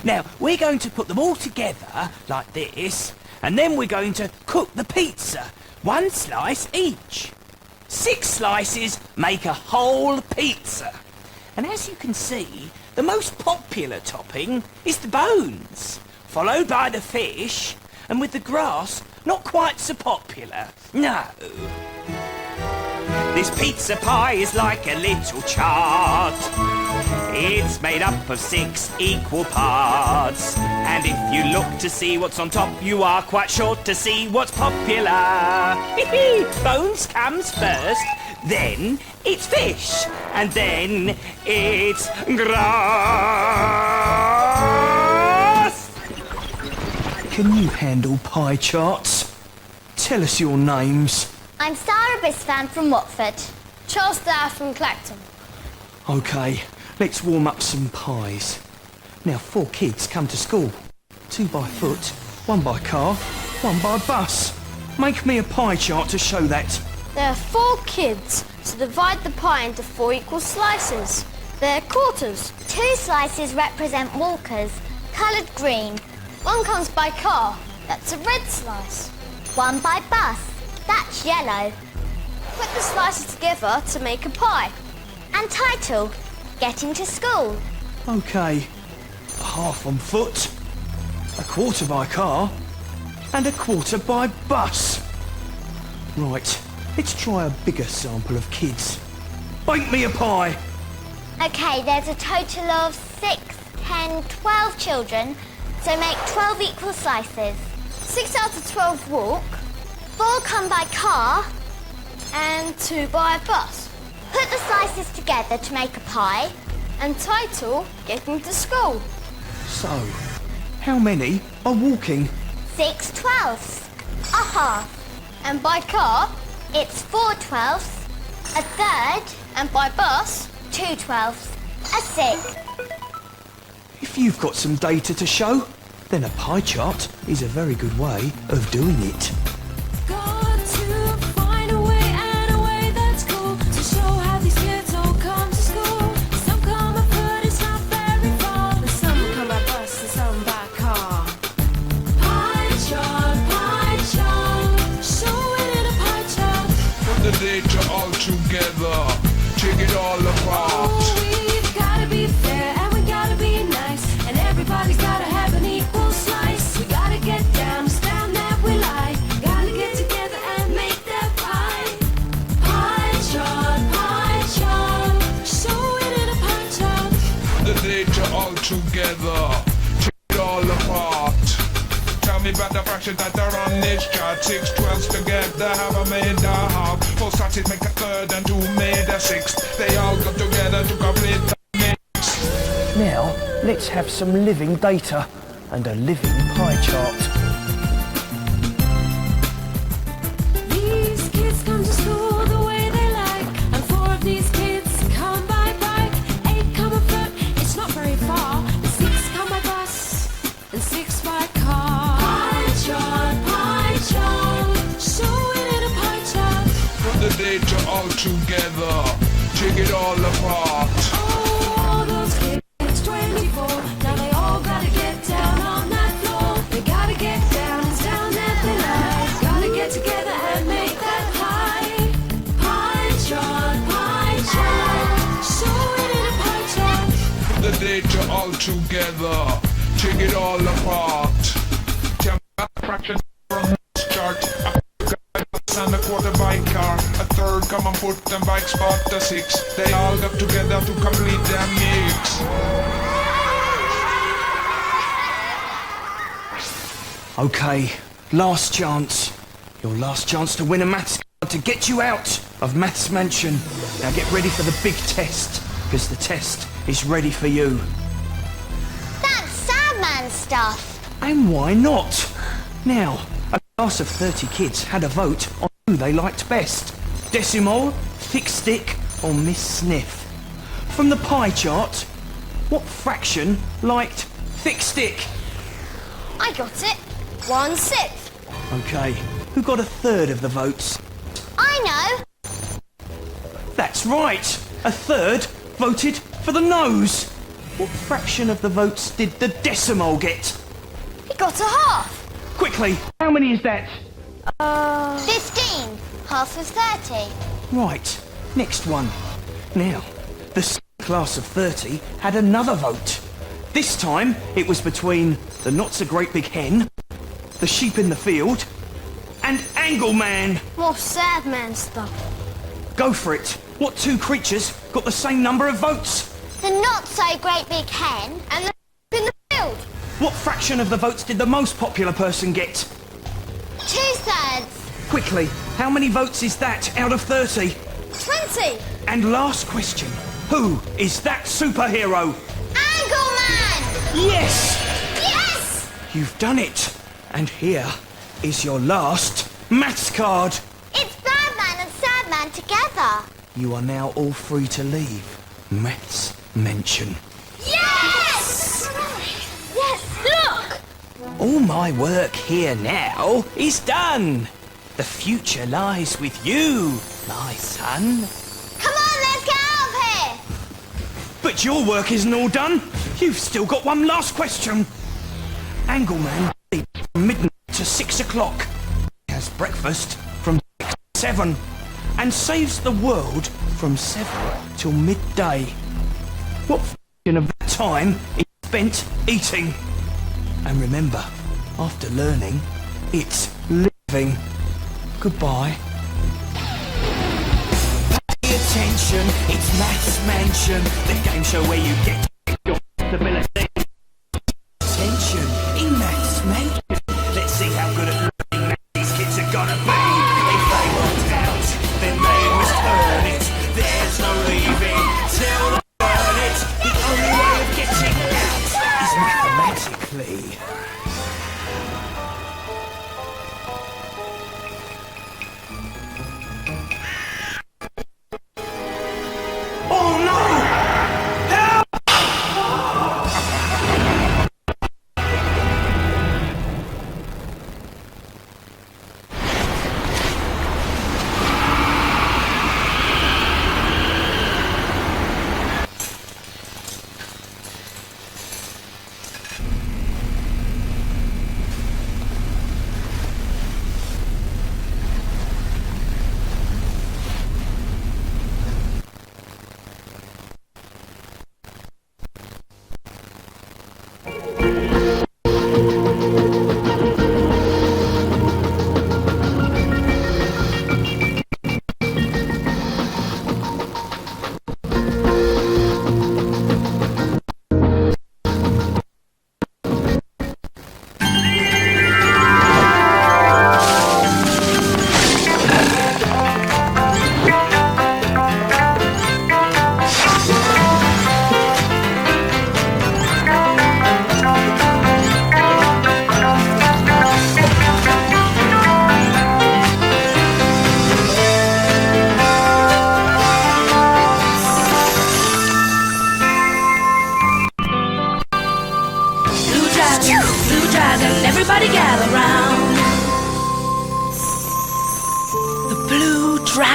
Now, we're going to put them all together, like this, and then we're going to cook the pizza. 1 slice each. 6 slices make a whole pizza. And as you can see, the most popular topping is the bones, followed by the fish, and with the grass, not quite so popular. No. This pizza pie is like a little chart. It's made up of 6 equal parts. And if you look to see what's on top, you are quite sure to see what's popular. Bones comes first, then it's fish, and then it's grass. Can you handle pie charts? Tell us your names. I'm Sarah Bisfan from Watford. Charles Dare from Clacton. OK, let's warm up some pies. Now 4 kids come to school. 2 by foot, 1 by car, 1 by bus. Make me a pie chart to show that. There are 4 kids, so divide the pie into 4 equal slices. They're quarters. 2 slices represent walkers, coloured green. 1 comes by car, that's a red slice. 1 by bus, that's yellow. Put the slices together to make a pie. And title, Getting to School. OK, half on foot, a quarter by car, and a quarter by bus. Right, let's try a bigger sample of kids. Bake me a pie. OK, there's a total of 6, 10, 12 children, so make 12 equal slices. 6 out of 12 walk, 4 come by car, and 2 by bus. Put the slices together to make a pie. And title, Getting to School. So, how many are walking? 6 twelfths, a half. And by car, it's 4 twelfths, a third. And by bus, 2 twelfths, a sixth. If you've got some data to show, then a pie chart is a very good way of doing it. The data all together, take it all apart. Oh, we've gotta be fair and we gotta be nice, and everybody's gotta have an equal slice. We gotta get down, stand that we like, gotta get together and make that pie. Pie chart, show it in a pie chart. The data all together, take it all apart. Tell me about the fractions that are on this chart. 6 12s together, have I made a half? four started make a third and two made a sixth. They all got together to complete the mix. Now, let's have some living data and a living pie chart. These kids come to school the way they like, and 4 of these kids come by bike. 8 come on foot, it's not very far, but 6 come by bus and 6 by car. Pie chart, show it in a pie chart. Put the data all together, take it all apart. Oh, all those kids, 24, now they all gotta get down on that floor. They gotta get down, it's down that they lie. Gotta get together and make that pie. Pie chart, show it in a pie chart. Put the data all together, take it all apart. Tell me a fraction from this chart. And a quarter bike car, a third come on foot and bike spot the 6. They all got together to complete their mix. Okay, last chance. Your last chance to win a maths card to get you out of Maths Mansion. Now get ready for the big test, because the test is ready for you. That's sad man stuff. And why not? Now, a class of 30 kids had a vote on who they liked best. Decimal, Thick Stick, or Miss Sniff. From the pie chart, what fraction liked Thick Stick? I got it. 1/6. Okay, who got a third of the votes? I know. That's right! A third voted for the nose. What fraction of the votes did the decimal get? He got a half. Quickly, how many is that? 15. Half is 30. Right, next one. Now, the class of 30 had another vote. This time, it was between the not-so-great-big hen, the sheep in the field, and Angleman. More sad man stuff. Go for it. What 2 creatures got the same number of votes? The not-so-great-big hen and the sheep in the field. What fraction of the votes did the most popular person get? 2/3. Quickly, how many votes is that out of 30? 20. And last question, who is that superhero? Angleman! Yes! Yes! You've done it. And here is your last maths card. It's bad man and sad man together. You are now all free to leave Maths Mansion. Yes! Yes, look! All my work here now is done. The future lies with you, my son. Come on, let's get out of here! But your work isn't all done. You've still got one last question. Angleman sleeps from midnight to 6 o'clock. He has breakfast from 6 to 7 and saves the world from 7 till midday. What fraction of that time is spent eating? And remember, after learning, it's living. Goodbye. Pay attention, it's Maths Mansion, the game show where you get your ability. Attention, in Maths Mansion, let's see how good at learning these kids are gonna be. If they want out, then they must earn it. There's no leaving till they learn it. The only way of getting out is mathematically.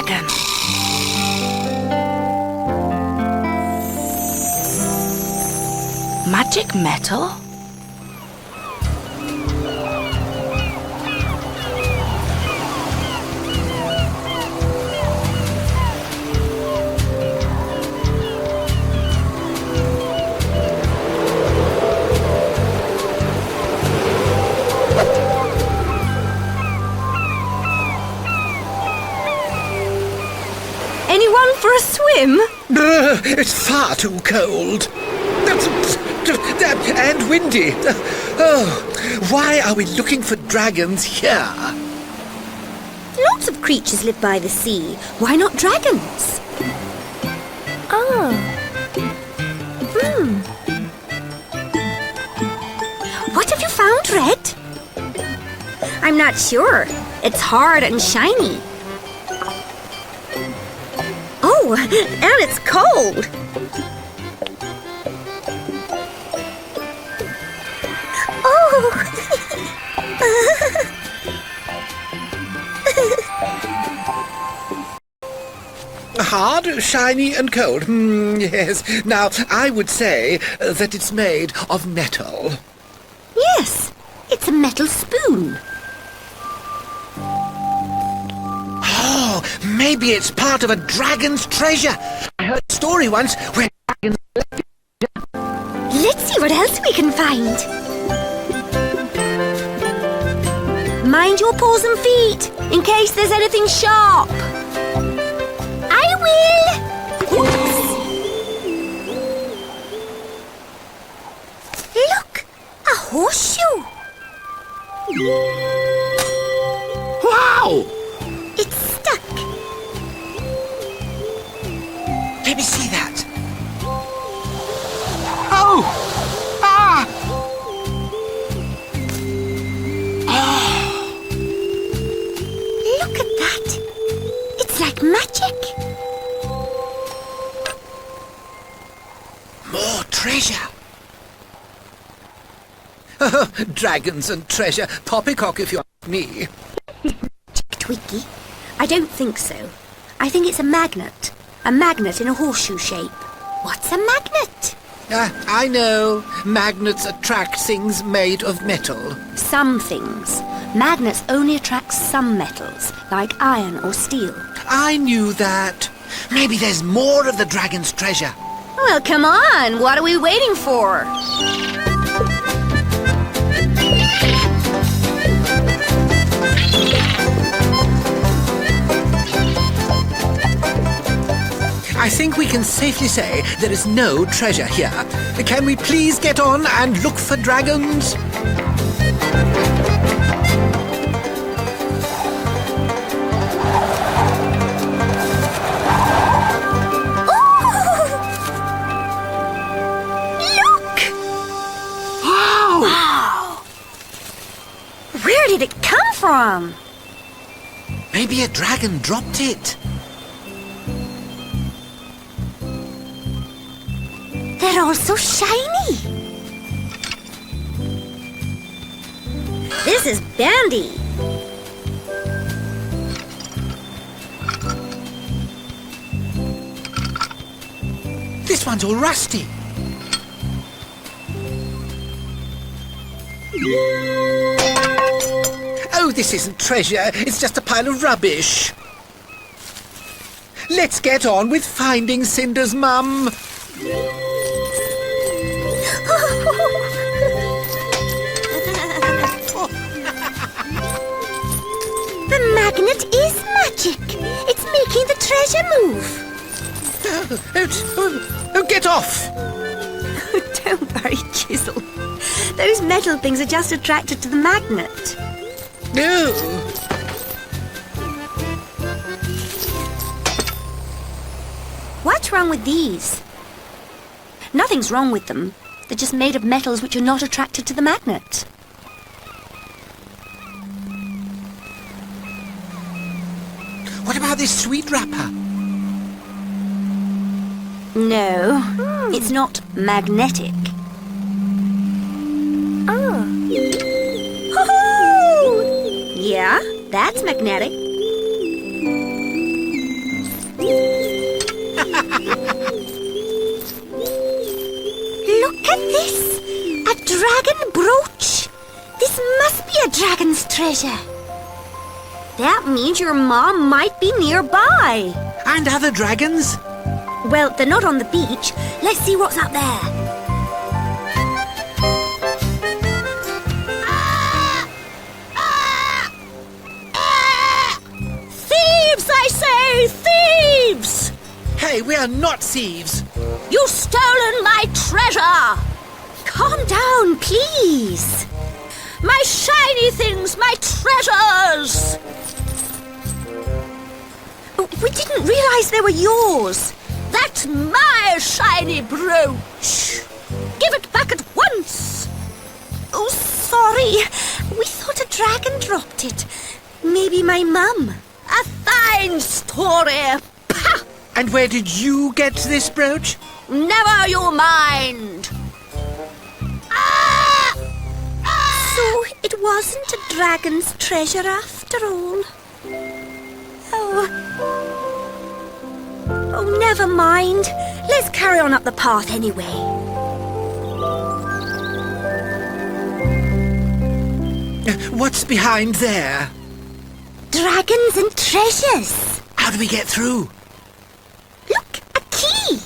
dragon. Magic metal? Anyone for a swim? It's far too cold. And windy. Oh, why are we looking for dragons here? Lots of creatures live by the sea. Why not dragons? What have you found, Red? I'm not sure. It's hard and shiny. Oh, and it's cold. Hard, shiny and cold. Yes. Now, I would say that it's made of metal. Yes, it's a metal spoon. Oh, maybe it's part of a dragon's treasure. I heard a story once where dragons... Let's see what else we can find. Mind your paws and feet, in case there's anything sharp. I will! Look, a horseshoe. Wow! It's stuck. Let me see that. Oh! Ah! Look at that. It's like magic. More treasure. Dragons and treasure. Poppycock if you ask me. Twiggy, I don't think so. I think it's a magnet. A magnet in a horseshoe shape. What's a magnet? I know. Magnets attract things made of metal. Some things. Magnets only attract some metals, like iron or steel. I knew that. Maybe there's more of the dragon's treasure. Well, come on. What are we waiting for? I think we can safely say there is no treasure here. Can we please get on and look for dragons? Where did it come from? Maybe a dragon dropped it. They're all so shiny. This is Bandy. This one's all rusty. Oh, this isn't treasure. It's just a pile of rubbish. Let's get on with finding Cinder's mum. The magnet is magic. It's making the treasure move. Oh, get off! Don't worry, Chisel. Those metal things are just attracted to the magnet. No. What's wrong with these? Nothing's wrong with them. They're just made of metals which are not attracted to the magnet. What about this sweet wrapper? No, it's not magnetic. Oh. Yeah, that's magnetic. Look at this! A dragon brooch! This must be a dragon's treasure. That means your mom might be nearby. And other dragons? Well, they're not on the beach. Let's see what's up there. Thieves, I say! Thieves! Hey, we are not thieves. You've stolen my treasure! Calm down, please. My shiny things, my treasures! We didn't realise they were yours. That's my shiny brooch. Give it back at once. Oh, sorry. We thought a dragon dropped it. Maybe my mum. A fine story. Pah! And where did you get this brooch? Never you mind. So it wasn't a dragon's treasure after all. Oh, never mind. Let's carry on up the path anyway. What's behind there? Dragons and treasures. How do we get through? Look, a key.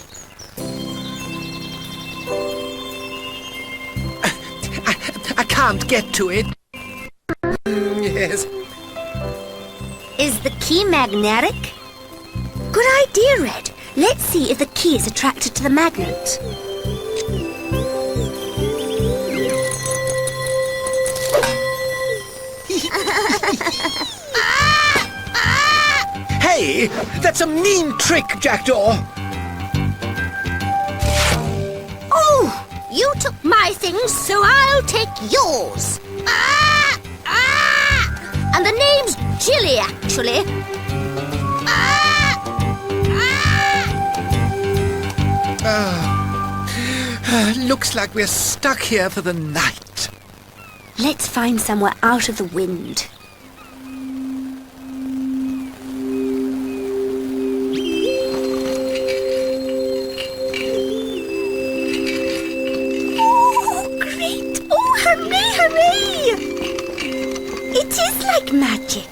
I can't get to it. Yes. Is the key magnetic? Good idea, Red. Let's see if the key is attracted to the magnet. Hey, that's a mean trick, Jackdaw. Oh, you took my things, so I'll take yours. And the name's Jilly, actually. Looks like we're stuck here for the night. Let's find somewhere out of the wind. Oh, great! Oh, hooray, hooray! It is like magic.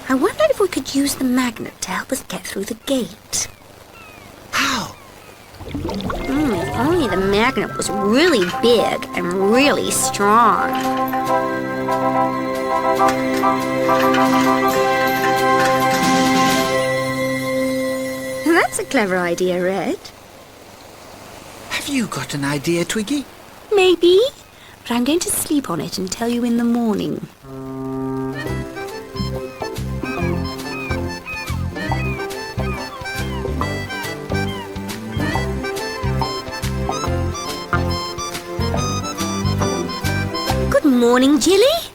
I wonder if we could use the magnet to help us get through the gate. How? If only the magnet was really big and really strong. That's a clever idea, Red. Have you got an idea, Twiggy? Maybe, but I'm going to sleep on it and tell you in the morning. Good morning, Jilly.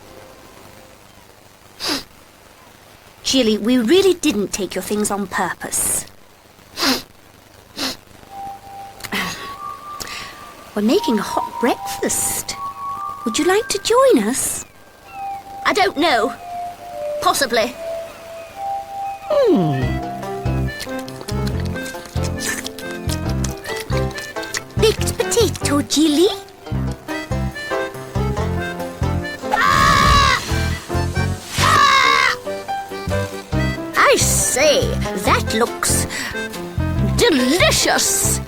Jilly, we really didn't take your things on purpose. We're making a hot breakfast. Would you like to join us? I don't know. Possibly. Baked potato, Jilly? I say, that looks delicious.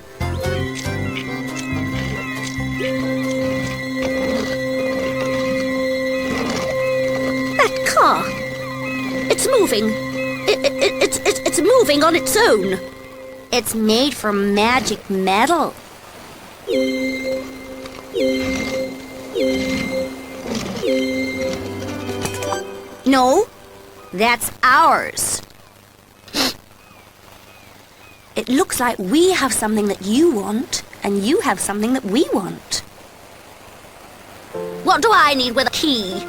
That car, it's moving. It's moving on its own. It's made from magic metal. No, that's ours. It looks like we have something that you want, and you have something that we want. What do I need with a key?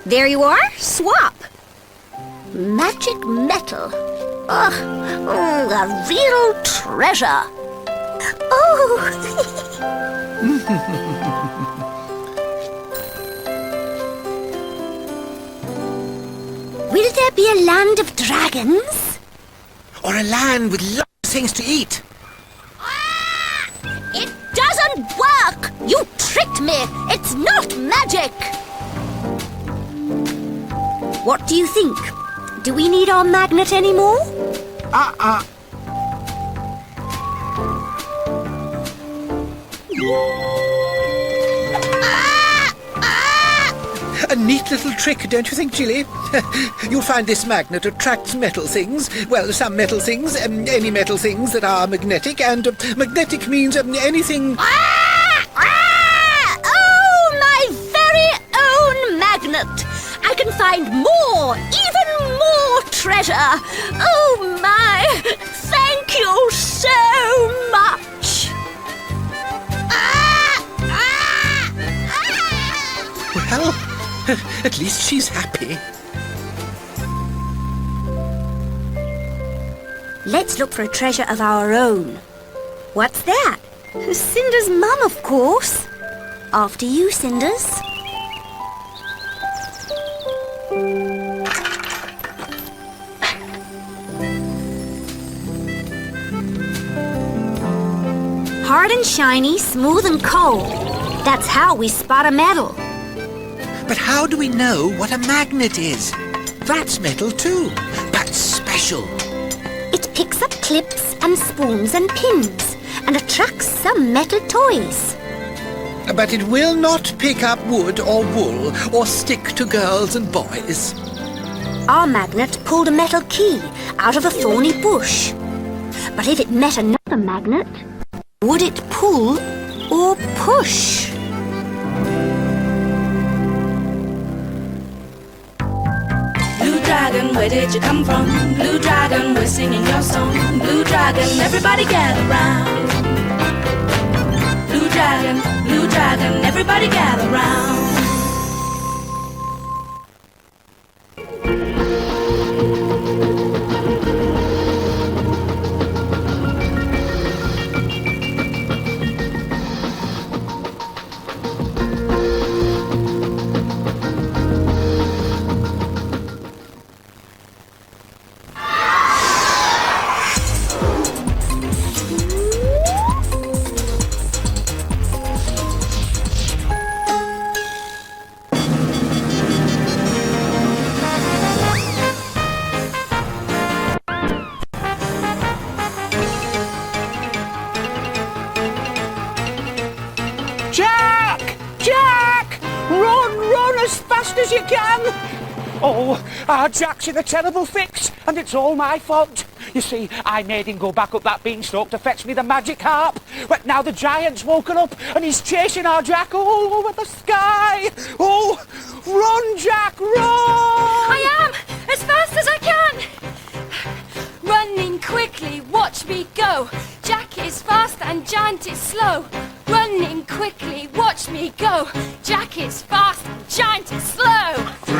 There you are, swap. Magic metal. A real treasure. Oh! Will there be a land of dragons? Or a land with lots of things to eat? It doesn't work! You tricked me! It's not magic! What do you think? Do we need our magnet anymore? A neat little trick, don't you think, Jilly? You'll find this magnet attracts metal things. Well, some metal things, any metal things that are magnetic, and magnetic means anything... Oh, my very own magnet! I can find more, even more treasure! Oh, my! Thank you so much! Well, at least she's happy. Let's look for a treasure of our own. What's that? Cinder's mum, of course. After you, Cinders. Hard and shiny, smooth and cold. That's how we spot a metal. But how do we know what a magnet is? That's metal too, but special. It picks up clips and spoons and pins and attracts some metal toys. But it will not pick up wood or wool or stick to girls and boys. Our magnet pulled a metal key out of a thorny bush. But if it met another magnet, would it pull or push? Blue dragon, where did you come from? Blue dragon, we're singing your song. Blue dragon, everybody gather round. Blue dragon, everybody gather round. As fast as you can! Oh, our Jack's in a terrible fix, and it's all my fault. You see, I made him go back up that beanstalk to fetch me the magic harp, but now the giant's woken up, and he's chasing our Jack all over the sky! Oh, run, Jack, run! I am! As fast as I can! Running quickly, watch me go. Jack is fast and Giant is slow. Running quickly, watch me go. Jack is fast and Giant is slow. 3,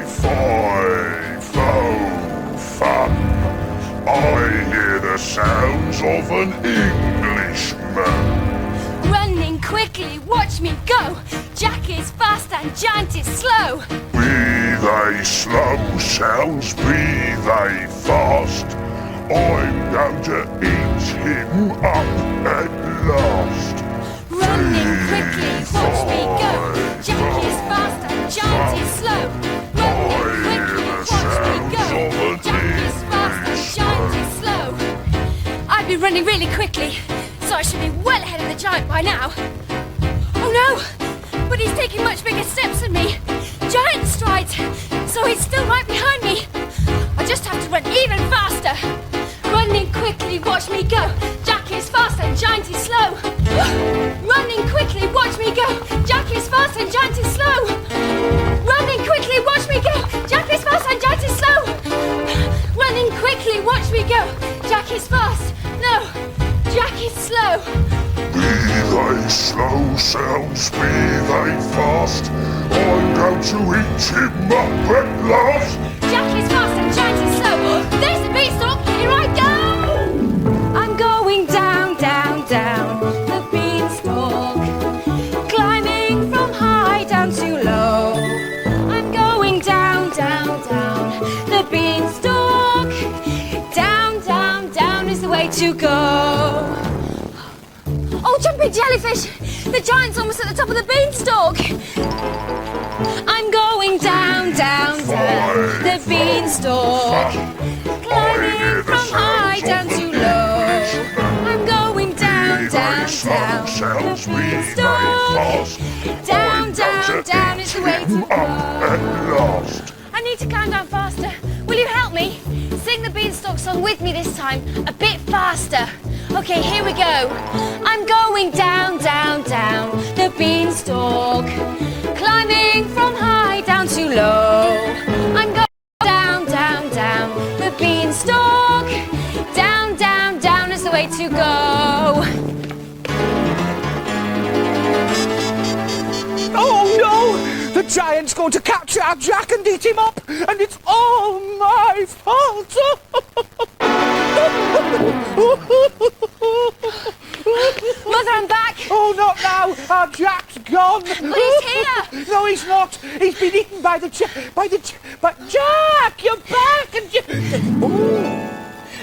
5, 4. I hear the sounds of an Englishman. Running quickly, watch me go. Jack is fast and Giant is slow. Be they slow sounds, be they fast, I'm going to eat him up at last. Running quickly, watch me go. Jack is fast and Giant is slow. Running quickly, watch me go. Jack is fast and Giant is slow. I've been running really quickly, so I should be well ahead of the Giant by now. Oh no! But he's taking much bigger steps than me. Giant strides, so he's still right behind me. I just have to run even faster. Running quickly, watch me go. Jack is fast and Giant is slow. Running quickly, watch me go. Jack is fast and Giant is slow. Running quickly, watch me go. Jack is fast and Giant is slow. Running quickly, watch me go. Jack is fast. No, Jack is slow. Be they slow sounds, be they fast, I'm going to eat him up at last. Jack is fast and Giant is slow. There's the beat. way to go. Oh, jumping jellyfish! The giant's almost at the top of the beanstalk. I'm going down, down, down the beanstalk. Climbing from high down to low. I'm going down, down, down the beanstalk. Down, down, down is the way to go. I need to climb down faster. Will you help me? Sing the beanstalk song with me this time, a bit faster. Okay, here we go. I'm going down, down, down the beanstalk. Climbing from high down to low. I'm going down, down, down the beanstalk. Down, down, down is the way to go. Oh no! The giant's going to capture our Jack and eat him up, and it's all my fault! Mother, I'm back! Oh, not now! Our Jack's gone! But he's here! No, he's not! He's been eaten by Jack! You're back!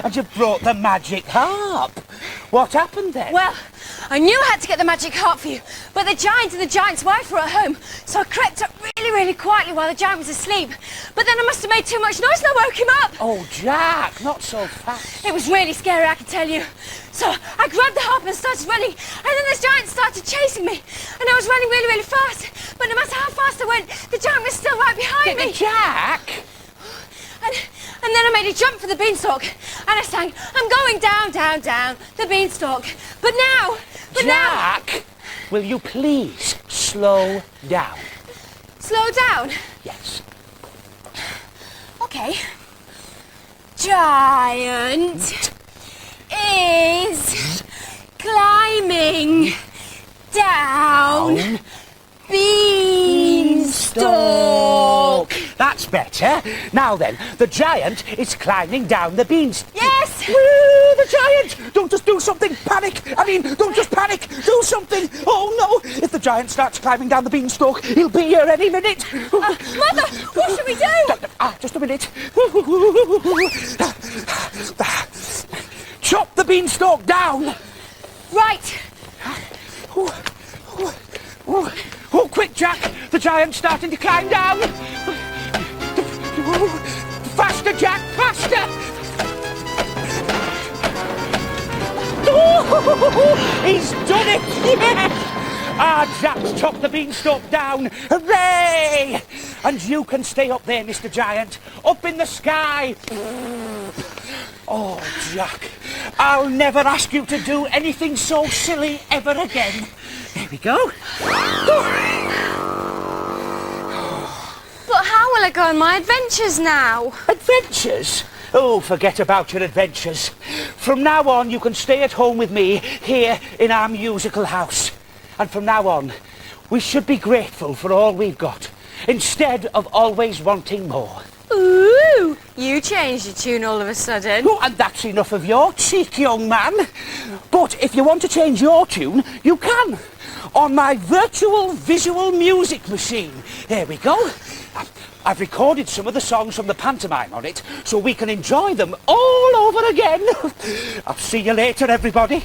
And you've brought the magic harp! What happened then? Well, I knew I had to get the magic harp for you, but the giant and the giant's wife were at home, so I crept up really, really quietly while the giant was asleep. But then I must have made too much noise and I woke him up. Oh, Jack, not so fast. It was really scary, I can tell you. So I grabbed the harp and started running, and then this giant started chasing me, and I was running really, really fast. But no matter how fast I went, the giant was still right behind me. Jack! And then I made a jump for the beanstalk, and I sang, I'm going down, down, down the beanstalk. But now, Jack, will you please slow down? Slow down? Yes. Okay. Giant is climbing down beanstalk. That's better. Now then, the giant is climbing down the beanstalk. Yes! Woo, the giant! Don't just do something. Panic! Don't just panic. Do something. Oh no! If the giant starts climbing down the beanstalk, he'll be here any minute. Mother, what should we do? Just a minute. Chop the beanstalk down. Right. Oh, quick, Jack! The giant's starting to climb down! Faster, Jack! Faster! Oh, he's done it! Yes! Ah, Jack's chopped the beanstalk down! Hooray! And you can stay up there, Mr. Giant, up in the sky! Oh, Jack, I'll never ask you to do anything so silly ever again. There we go. But how will I go on my adventures now? Adventures? Oh, forget about your adventures. From now on, you can stay at home with me here in our musical house. And from now on, we should be grateful for all we've got, instead of always wanting more. Ooh, you changed your tune all of a sudden. Oh, and that's enough of your cheek, young man. But if you want to change your tune, you can. On my virtual visual music machine. There we go. I've recorded some of the songs from the pantomime on it, so we can enjoy them all over again. I'll see you later, everybody.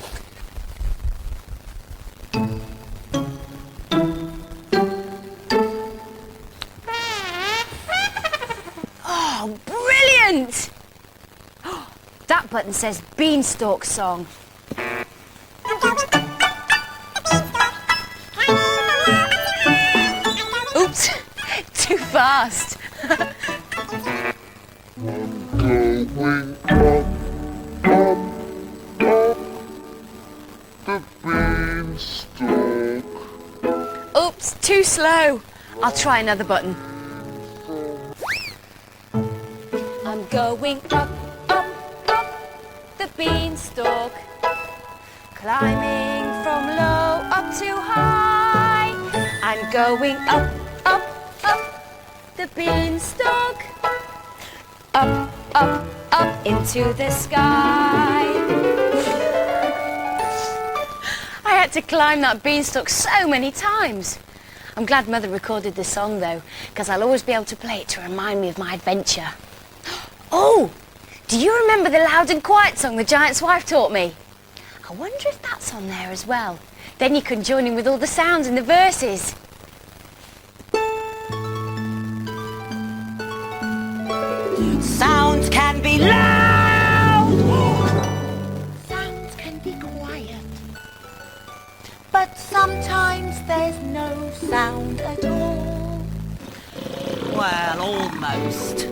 Oh, brilliant! That button says Beanstalk song. Oops, too fast. Oops, too slow. I'll try another button. I'm going up, up, up the beanstalk, climbing from low up to high. I'm going up, up, up the beanstalk, up, up, up into the sky. I had to climb that beanstalk so many times. I'm glad Mother recorded the song though, because I'll always be able to play it to remind me of my adventure. Oh, Do you remember the loud and quiet song the giant's wife taught me? I wonder if that's on there as well. Then you can join in with all the sounds in the verses. Sounds can be loud. Sounds can be quiet. But sometimes there's no sound at all. Well, almost.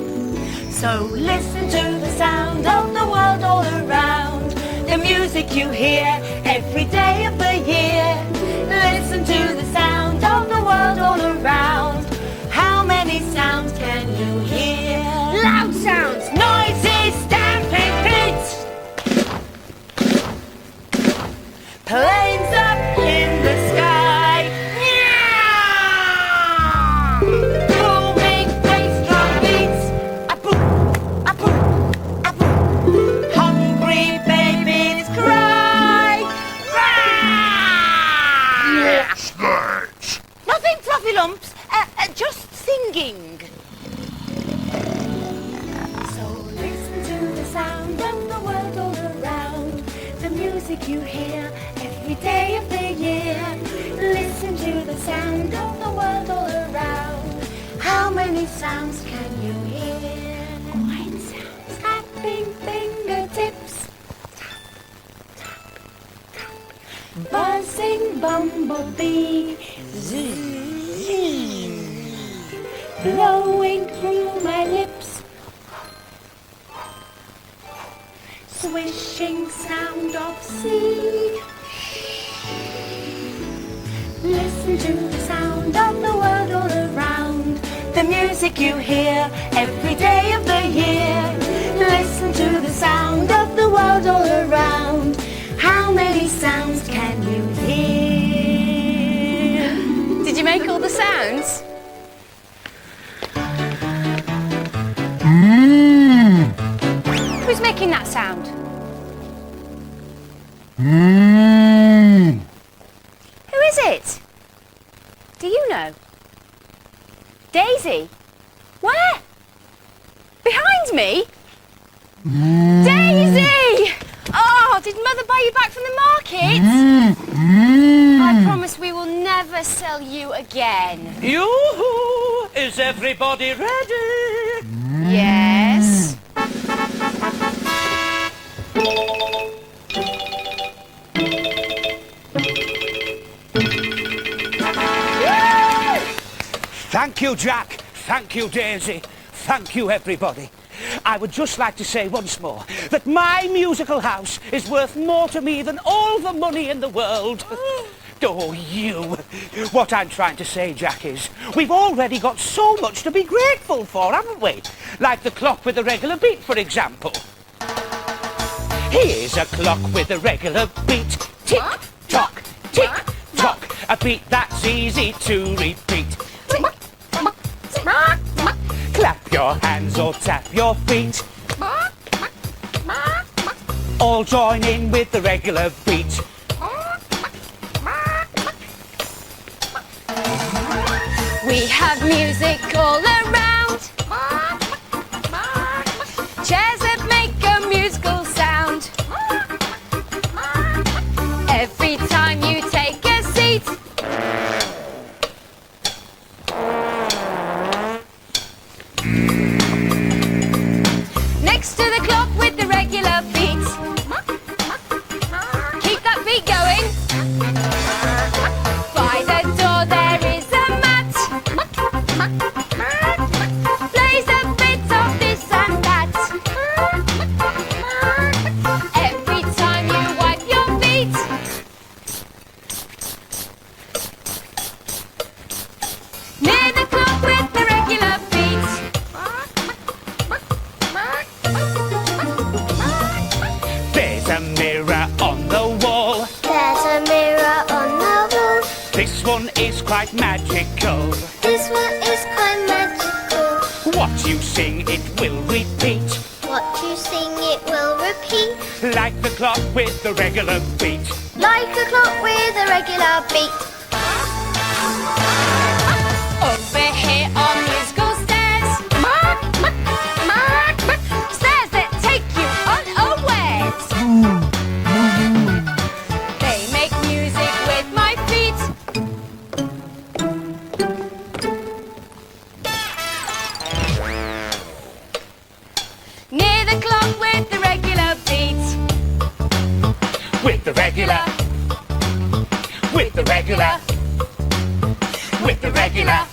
So listen to the sound of the world all around. The music you hear every day of the year. Listen to the sound of the world all around. How many sounds can you hear? Loud sounds, noisy stamping feet. Planes up in the sky. Booming bass drum beats. Hungry babies cry. What's that? Nothing, fluffy lumps. Just singing. So listen to the sound of the world all around. The music you hear every day of the year. Listen to the sound of the world all around. How many sounds can you hear? Quiet sounds. Tapping fingertips. Buzzing bumblebee. Blowing through my lips. Swishing sound of sea. Listen to the sound of the world all around. The music you hear every day of the year. Listen to the sound of the world all around. How many sounds can you hear? Did you make all the sounds? Who's making that sound? Who is it? Do you know? Daisy? Where? Behind me? Daisy! Oh, did Mother buy you back from the market? I promise we will never sell you again. Yoo-hoo! Is everybody ready? Yes. Thank you, Jack. Thank you, Daisy. Thank you, everybody. I would just like to say once more that my musical house is worth more to me than all the money in the world. Oh, you. What I'm trying to say, Jack, is we've already got so much to be grateful for, haven't we? Like the clock with a regular beat, for example. Here's a clock with a regular beat. Tick-tock, tick-tock. A beat that's easy to repeat. Clap your hands or tap your feet. All join in with the regular beat. We have music all around. Chairs that make a musical sound. Every time you take a seat. Next to the clock with the regular beat. Keep that beat going. By the door there is a mat. Plays a bit of this and that. Every time you wipe your feet. Near the clock with the regular beat. There's a mirror on the wall. There's a mirror on the wall. This one is quite magical. This one is quite magical. What you sing, it will repeat. What you sing, it will repeat. Like the clock with the regular beat. Like a clock with a regular beat. Over here on musical stairs. Stairs that take Near the clock with the regular beat. With the regular. With the regular. With the regular.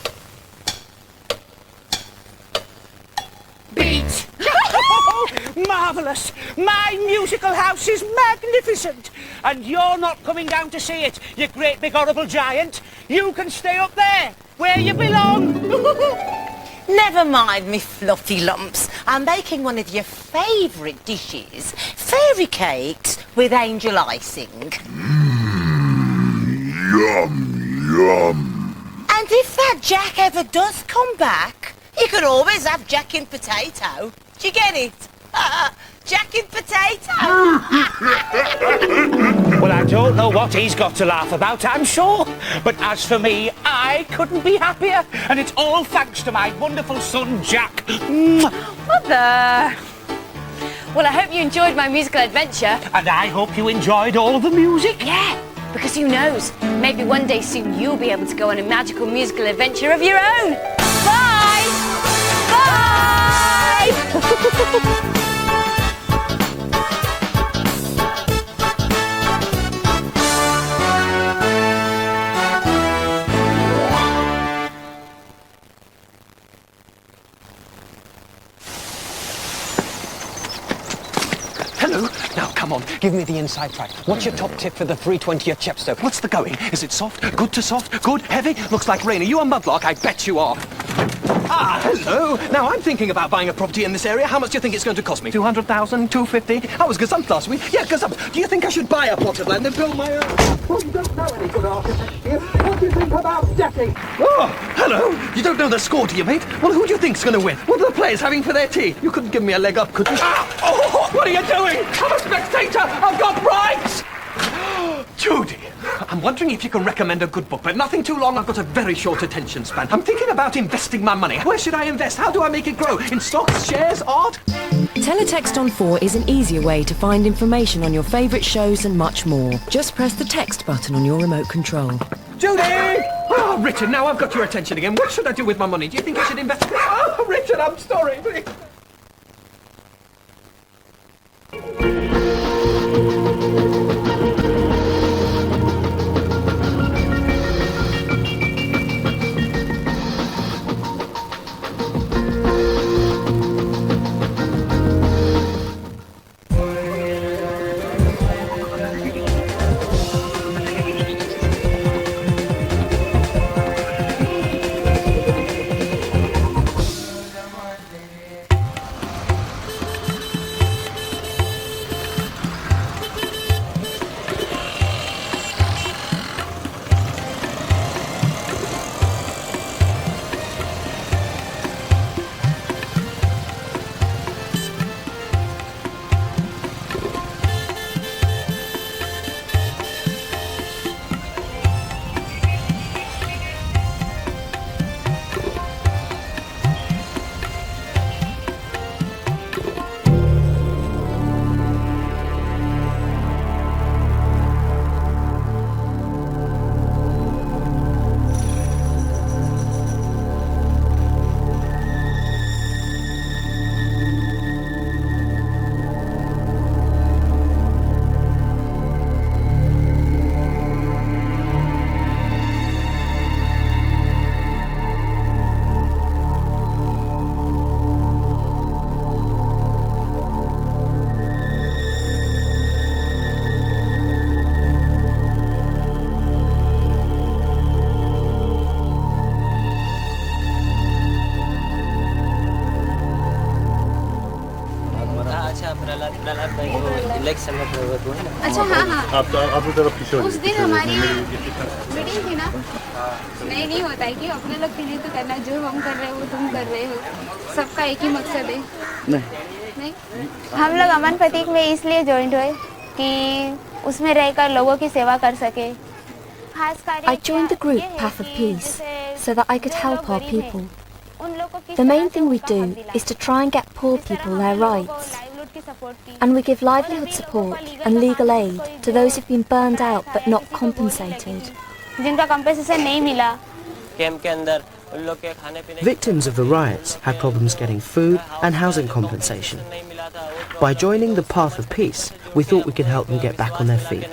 Beat. Marvellous! My musical house is magnificent! And you're not coming down to see it, you great big horrible giant! You can stay up there, where you belong! Never mind, me fluffy lumps. I'm making one of your favourite dishes, fairy cakes with angel icing. Yum, yum. And if that Jack ever does come back, you could always have Jack in potato. Do you get it? Jack in potato! Well, I don't know what he's got to laugh about, I'm sure. But as for me, I couldn't be happier. And it's all thanks to my wonderful son, Jack. Mother! Well, I hope you enjoyed my musical adventure. And I hope you enjoyed all the music. Yeah, because who knows? Maybe one day soon you'll be able to go on a magical musical adventure of your own. Bye! Bye! Hello. Now, come on, give me the inside track. What's your top tip for the 320 at Chepstow? What's the going? Is it soft? Good to soft? Good? Heavy? Looks like rain. Are you a mudlark? I bet you are. Ah, hello. Now, I'm thinking about buying a property in this area. How much do you think it's going to cost me? 200,000? 250? I was gazumped last week. Yeah, gazumped. Do you think I should buy a plot of land and build my own? Well, you don't know any good architects here. What do you think about decking? Oh, hello. You don't know the score, do you, mate? Well, who do you think's going to win? What are the players having for their tea? You couldn't give me a leg up, could you? Ah! Oh, what are you doing? I'm a spectator. I've got rights. Judy, I'm wondering if you can recommend a good book, but nothing too long. I've got a very short attention span. I'm thinking about investing my money. Where should I invest? How do I make it grow? In stocks, shares, art? Teletext on 4 is an easier way to find information on your favourite shows and much more. Just press the text button on your remote control. Judy! Oh, Richard, now I've got your attention again. What should I do with my money? Do you think I should invest? Oh, Richard, I'm sorry. अच्छा हाँ हाँ आपकी तरफ किसी उस दिन हमारी meeting थी ना नहीं होता है कि अपने लोग के लिए तो करना जो हम कर रहे हो वो तुम कर रहे हो सबका एक ही मकसद है नहीं हम लोग अमन प्रतीक में इसलिए ज्वाइन हुए कि उसमें रहकर लोगों की सेवा कर सके I joined the group Path of Peace so that I could help our people. The main thing we do is to try and get poor people their rights. And we give livelihood support and legal aid to those who've been burned out but not compensated. जिनका compensation नहीं मिला camp के अंदर Victims of the riots had problems getting food and housing compensation. By joining the Path of Peace, we thought we could help them get back on their feet.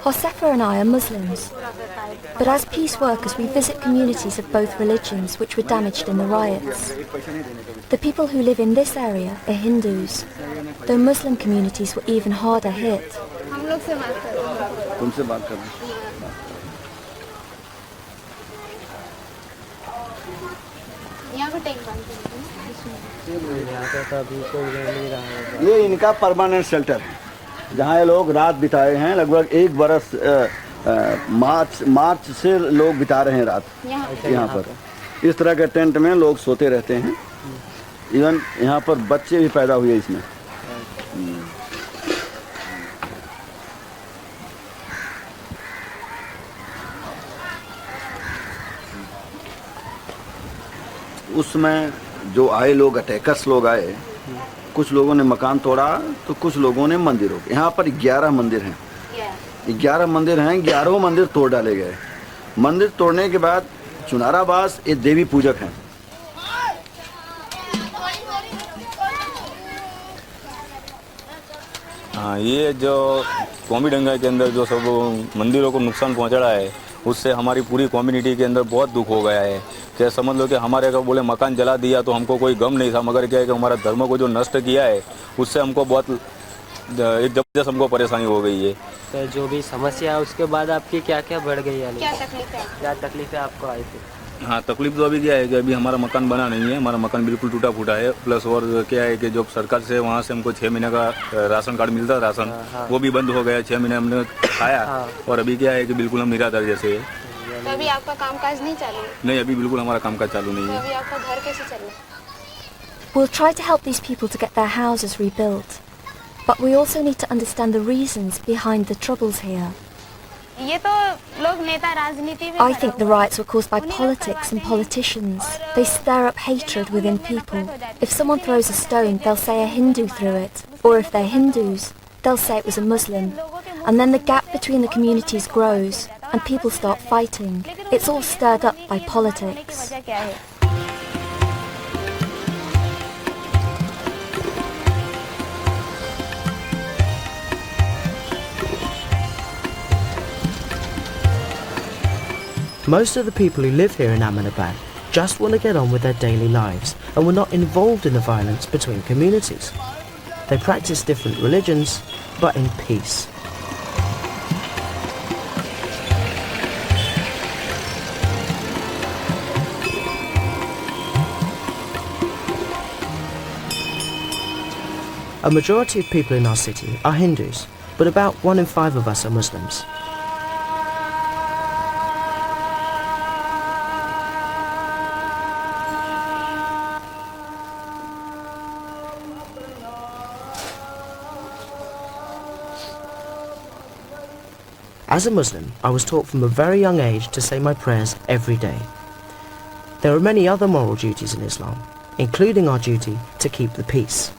Josefa and I are Muslims, but as peace workers we visit communities of both religions which were damaged in the riots. The people who live in this area are Hindus, though Muslim communities were even harder hit. ये इनका permanent shelter है जहाँ ये लोग रात बिताए हैं लगभग 1 बरस मार्च से लोग बिता रहे हैं रात यहाँ पर इस तरह के टेंट में लोग सोते रहते हैं इवन यहाँ पर बच्चे भी पैदा हुए इसमें उसमें जो आए लोग अटैकर्स लोग आए कुछ लोगों ने मकान तोड़ा तो कुछ लोगों ने मंदिरों के यहाँ पर 11 मंदिर हैं 11 मंदिर हैं 11 मंदिर तोड़ डाले गए मंदिर तोड़ने के बाद चुनाराबास ये देवी पूजक हैं हाँ ये जो कौमी दंगा के अंदर जो सब मंदिरों को नुकसान पहुँचा रहा है उससे हमारी पूरी कम्युनिटी के अंदर बहुत दुख हो गया है क्या समझ लो कि हमारे अगर बोले मकान जला दिया तो हमको कोई गम नहीं था मगर क्या है कि हमारा धर्म को जो नष्ट किया है उससे हमको बहुत एक जबरदस्त हमको परेशानी हो गई है तो जो भी समस्या है उसके बाद आपकी क्या क्या बढ़ गई है क्या तकलीफें आपको आई थी हाँ तकलीफ तो अभी क्या है कि अभी हमारा मकान बना नहीं है हमारा मकान बिल्कुल टूटा फूटा है प्लस और क्या है कि जो सरकार से वहाँ से हमको 6 महीने का राशन कार्ड मिलता राशन वो भी बंद हो गया 6 महीने हमने खाया और अभी क्या है कि बिल्कुल हम निराधार जैसे है तो अभी आपका कामकाज नहीं चालू नहीं अभी बिल्कुल हमारा कामकाज चालू नहीं है अभी आपका घर कैसे चल रहा है We'll try to help these people to get their houses rebuilt, but we also need to understand the reasons behind the troubles here. ये तो लोग नेता राजनीति में I think the riots were caused by politics and politicians. They stir up hatred within people. If someone throws a stone, they'll say a Hindu threw it. Or if they're Hindus, they'll say it was a Muslim. And then the gap between the communities grows, and people start fighting. It's all stirred up by politics. Most of the people who live here in Ahmedabad just want to get on with their daily lives and were not involved in the violence between communities. They practice different religions, but in peace. A majority of people in our city are Hindus, but about 1 in 5 of us are Muslims. As a Muslim, I was taught from a very young age to say my prayers every day. There are many other moral duties in Islam, including our duty to keep the peace.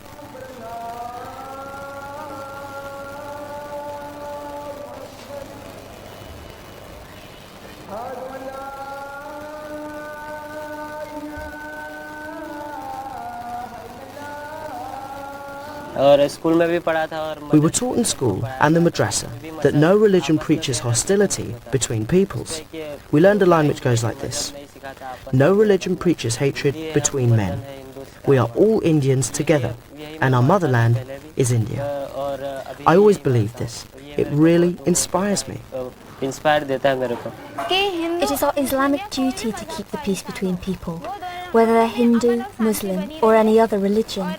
We were taught in school and the madrasa that no religion preaches hostility between peoples. We learned a line which goes like this: no religion preaches hatred between men. We are all Indians together, and our motherland is India. I always believed this. It really inspires me. It is our Islamic duty to keep the peace between people, whether they're Hindu, Muslim or any other religion.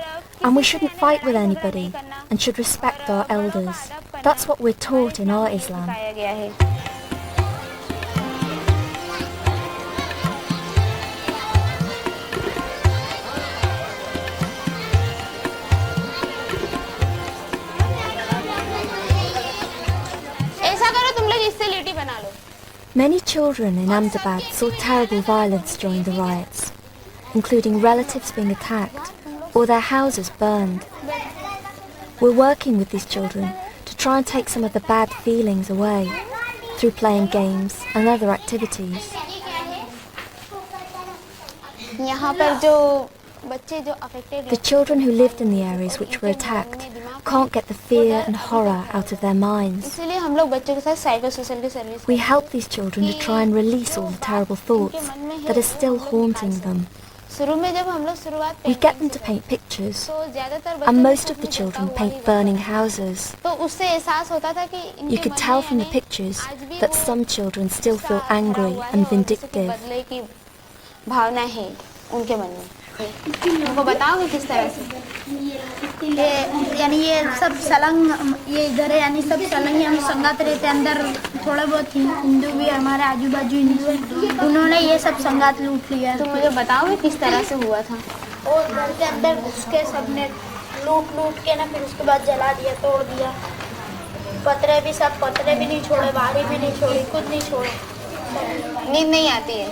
And we shouldn't fight with anybody and should respect our elders. That's what we're taught in our Islam. Many children in Ahmedabad saw terrible violence during the riots, including relatives being attacked or their houses burned. We're working with these children to try and take some of the bad feelings away through playing games and other activities. यहाँ पर जो बच्चे जो affected The children who lived in the areas which were attacked can't get the fear and horror out of their minds. इसलिए हम लोग बच्चों के साथ साइकोसोशल की service We help these children to try and release all the terrible thoughts that are still haunting them. शुरू में जब हम लोग शुरुआत We get them to paint pictures, and most of the children paint burning houses. तो उससे एहसास होता था कि You could tell from the pictures that some children still feel angry and vindictive. बदले की भावना है उनके मन में उनको बताओगे किस तरह से यानी ये सब सलंग ये इधर है यानी सब सलंग ही हम संगात रहते अंदर थोड़े बहुत हिंदू भी हमारे आजू बाजू हिंदू है उन्होंने ये सब संगात लूट लिया तो मुझे बताओगे किस तरह से हुआ था और घर के अंदर घुस के सबने लूट के ना फिर उसके बाद जला दिया तोड़ दिया पतरे भी सब पतरे भी नहीं छोड़े बारी भी नहीं छोड़ी कुछ नहीं छोड़े नींद नहीं आती है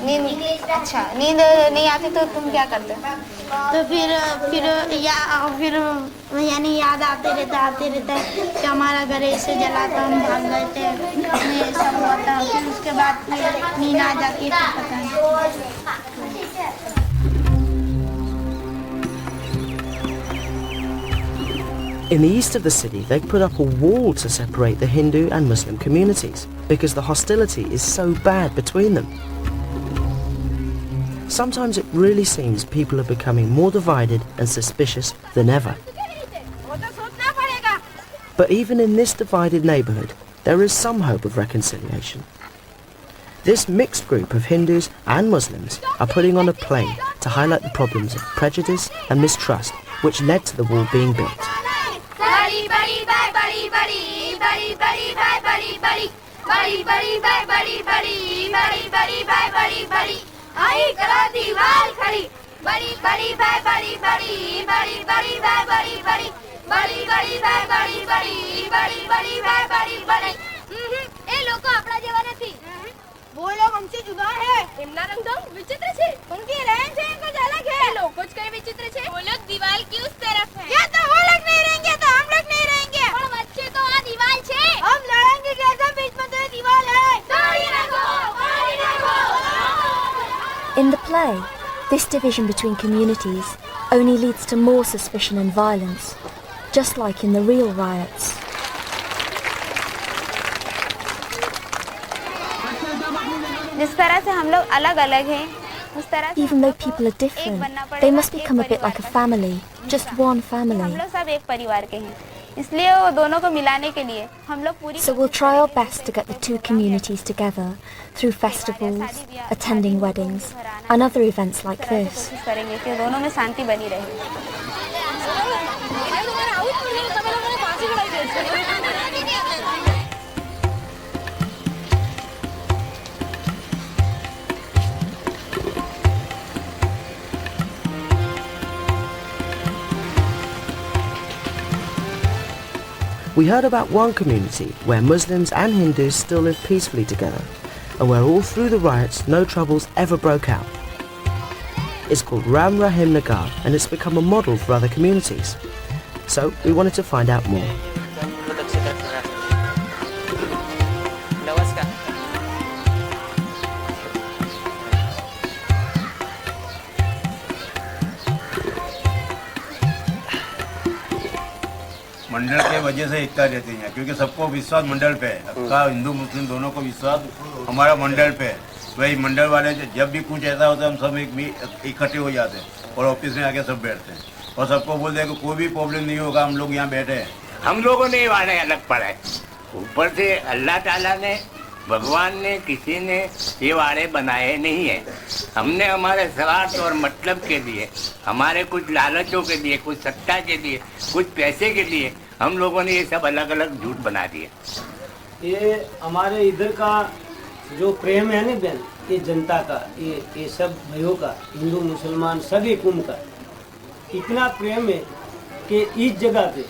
नींद अच्छा नींद नहीं आती तो तुम क्या करते हो तो फिर यानी याद आते रहता है कि हमारा घर ऐसे जला था हम भाग गए थे ये सब हुआ था फिर उसके बाद फिर नींद आ जाती है तो पता नहीं In the east of the city, they've put up a wall to separate the Hindu and Muslim communities because the hostility is so bad between them. Sometimes it really seems people are becoming more divided and suspicious than ever. But even in this divided neighbourhood, there is some hope of reconciliation. This mixed group of Hindus and Muslims are putting on a play to highlight the problems of prejudice and mistrust which led to the wall being built. એ લોકો આપણા જેવા નથી वो लोग हमसे जुदा है એમના રંગઢંગ વિચિત્ર છે उनकी रहन सहन कुछ अलग है લોકો જ કઈ વિચિત્ર છે वो लोग दीवार की उस तरफ है या तो वो लोग नहीं रहेंगे तो हम लोग नहीं रहेंगे પણ વચ્ચે તો આ દીવાલ છે हम लड़ेंगे कैसे बीच में तो दीवार है तोड़ी रखो In the play, this division between communities only leads to more suspicion and violence, just like in the real riots. जिस तरह से हम लोग अलग-अलग हैं उस तरह से Even though people are different, they must become a bit like a family, just one family. हम लोग सब एक परिवार के हैं इसलिए वो दोनों को मिलाने के लिए हम लोग पूरी So we'll try our best to get the two communities together through festivals, attending weddings, and other events like this. कोशिश करेंगे कि दोनों में शांति बनी रहे We heard about one community where Muslims and Hindus still live peacefully together and where all through the riots no troubles ever broke out. It's called Ram Rahim Nagar and it's become a model for other communities. So we wanted to find out more. मंडल के वजह से एकता रहती है क्योंकि सबको विश्वास मंडल पे है सबका हिंदू मुस्लिम दोनों को विश्वास हमारा मंडल पे है वही मंडल वाले जब भी कुछ ऐसा होता है हम सब इकट्ठे हो जाते हैं और ऑफिस में आके सब बैठते हैं और सबको बोलते हैं कि कोई भी प्रॉब्लम नहीं होगा हम लोग यहाँ बैठे हैं हम लोगों ने ये वाड़े अलग पड़ा है ऊपर से अल्लाह ताला ने भगवान ने किसी ने ये वाड़े बनाए नहीं है हमने हमारे स्वार्थ और मतलब के लिए हमारे कुछ लालचों के लिए कुछ सत्ता के लिए कुछ पैसे के लिए हम लोगों ने ये सब अलग अलग झूठ बना दिए ये हमारे इधर का जो प्रेम है ना बहन ये जनता का ये सब भाइयों का हिंदू मुसलमान सभी कुम का इतना प्रेम है कि इस जगह पे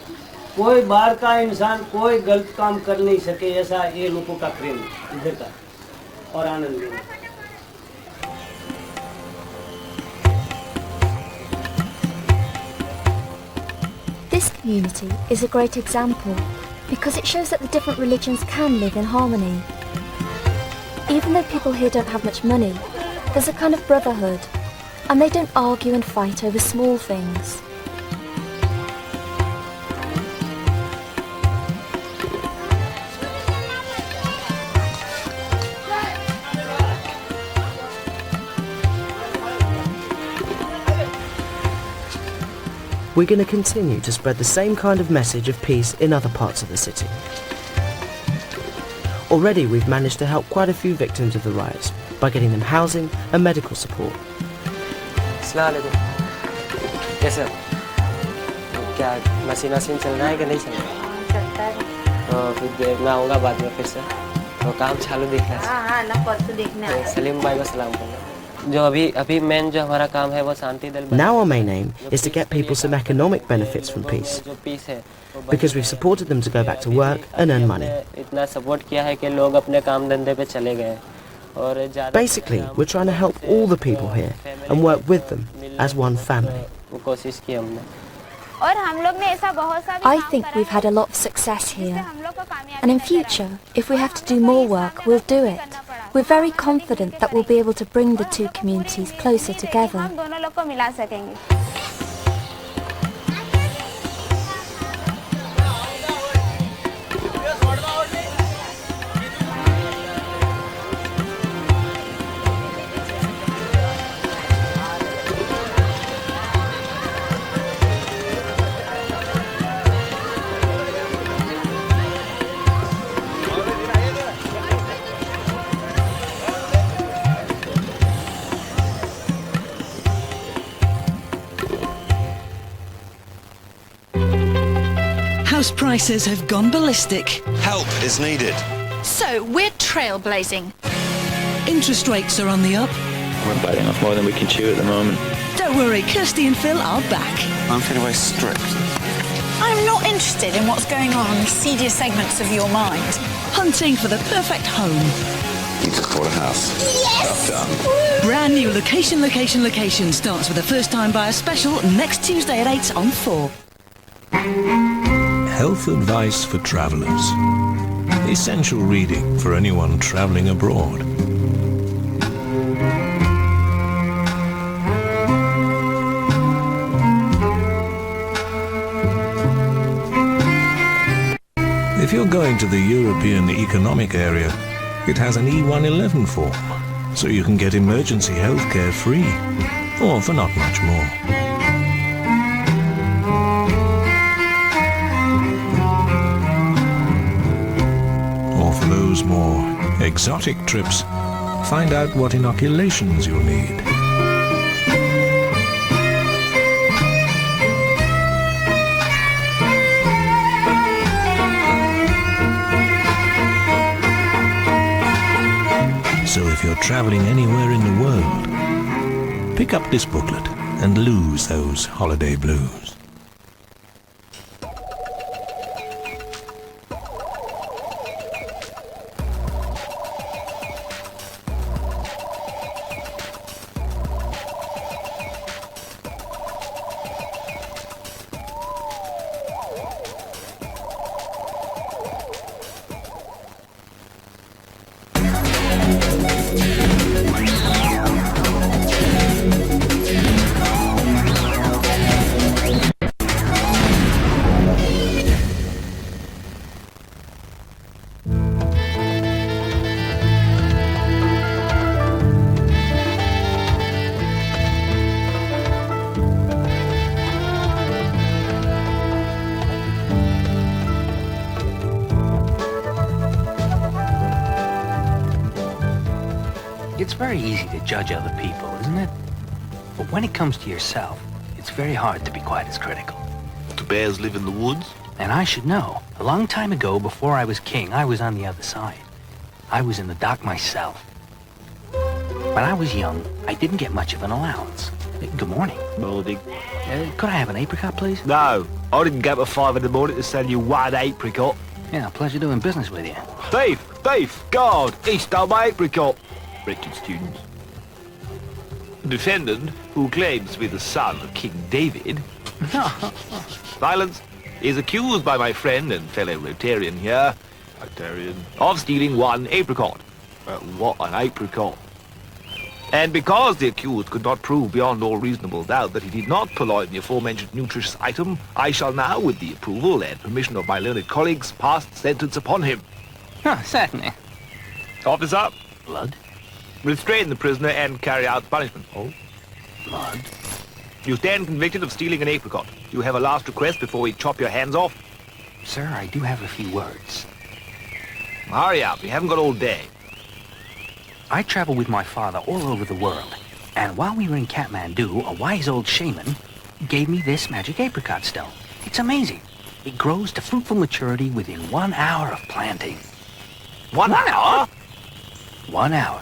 कोई बाहर का इंसान कोई गलत काम कर नहीं सके ऐसा ये लोगों का प्रेम है इधर का और आनंद है This community is a great example because it shows that the different religions can live in harmony. Even though people here don't have much money, there's a kind of brotherhood And they don't argue and fight over small things. We're going to continue to spread the same kind of message of peace in other parts of the city. Already we've managed to help quite a few victims of the riots by getting them housing and medical support. कैसे हो? क्या machine चल रहा है कि नहीं चल रहा है? चलता है। तो फिर मैं आऊँगा बाद में फिर से तो काम चालू दिख रहा है। हाँ ना परसों देखने आए। सलीम भाई को सलाम करना। जो अभी मेन जो हमारा काम है वो शांति दल। Now our main aim is to get people some economic benefits from peace, because we've supported them to go back to work and earn money. इतना सपोर्ट किया है कि लोग अपने काम धंधे पे चले गए। Basically, we're trying to help all the people here and work with them as one family. कोशिश की हमने। और हम लोग ने ऐसा बहुत सा I think we've had a lot of success here. And in future, if we have to do more work, we'll do it. We're very confident that we'll be able to bring the two communities closer together. हम दोनों लोग को मिला सकेंगे। House prices have gone ballistic. Help is needed. So we're trailblazing. Interest rates are on the up. We're biting off more than we can chew at the moment. Don't worry, Kirsty and Phil are back. I'm feeling very stripped. I'm not interested in what's going on in the seedier segments of your mind. Hunting for the perfect home. You just bought a house. Yes! Well done. Brand new Location starts with a first time buyer special next Tuesday at 8 on 4. Health advice for travellers. Essential reading for anyone travelling abroad. If you're going to the European Economic Area, it has an E111 form, so you can get emergency healthcare free, or for not much more. For those more exotic trips, find out what inoculations you'll need. So if you're traveling anywhere in the world, pick up this booklet and lose those holiday blues. It's very easy to judge other people, isn't it? But when it comes to yourself, it's very hard to be quite as critical. Do bears live in the woods? And I should know. A long time ago, before I was king, I was on the other side. I was in the dock myself. When I was young, I didn't get much of an allowance. Good morning. Morning. Could I have an apricot, please? No, I didn't get up at 5 in the morning to sell you one apricot. Yeah, pleasure doing business with you. Thief! Thief! God! He stole my apricot! Wretched students. Defendant, who claims to be the son of King David. Silence. Is accused by my friend and fellow Rotarian here, of stealing one apricot. What an apricot. And because the accused could not prove beyond all reasonable doubt that he did not poison the aforementioned nutritious item, I shall now, with the approval and permission of my learned colleagues, pass sentence upon him. Oh, certainly. Officer. Blood? Restrain the prisoner and carry out punishment. Oh? Blood? You stand convicted of stealing an apricot. You have a last request before we chop your hands off? Sir, I do have a few words. Hurry up, you haven't got all day. I travel with my father all over the world, and while we were in Kathmandu, a wise old shaman gave me this magic apricot stone. It's amazing. It grows to fruitful maturity within 1 hour of planting. 1 hour? 1 hour.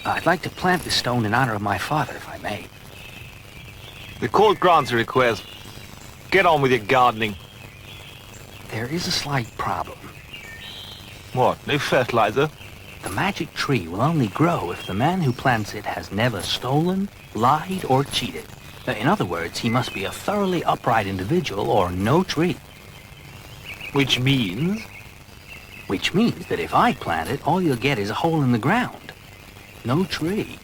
I'd like to plant this stone in honor of my father, if I may. The court grants your request. Get on with your gardening. There is a slight problem. What, no fertilizer? The magic tree will only grow if the man who plants it has never stolen, lied, or cheated. In other words, he must be a thoroughly upright individual or no tree. Which means? Which means that if I plant it, all you'll get is a hole in the ground. No tree.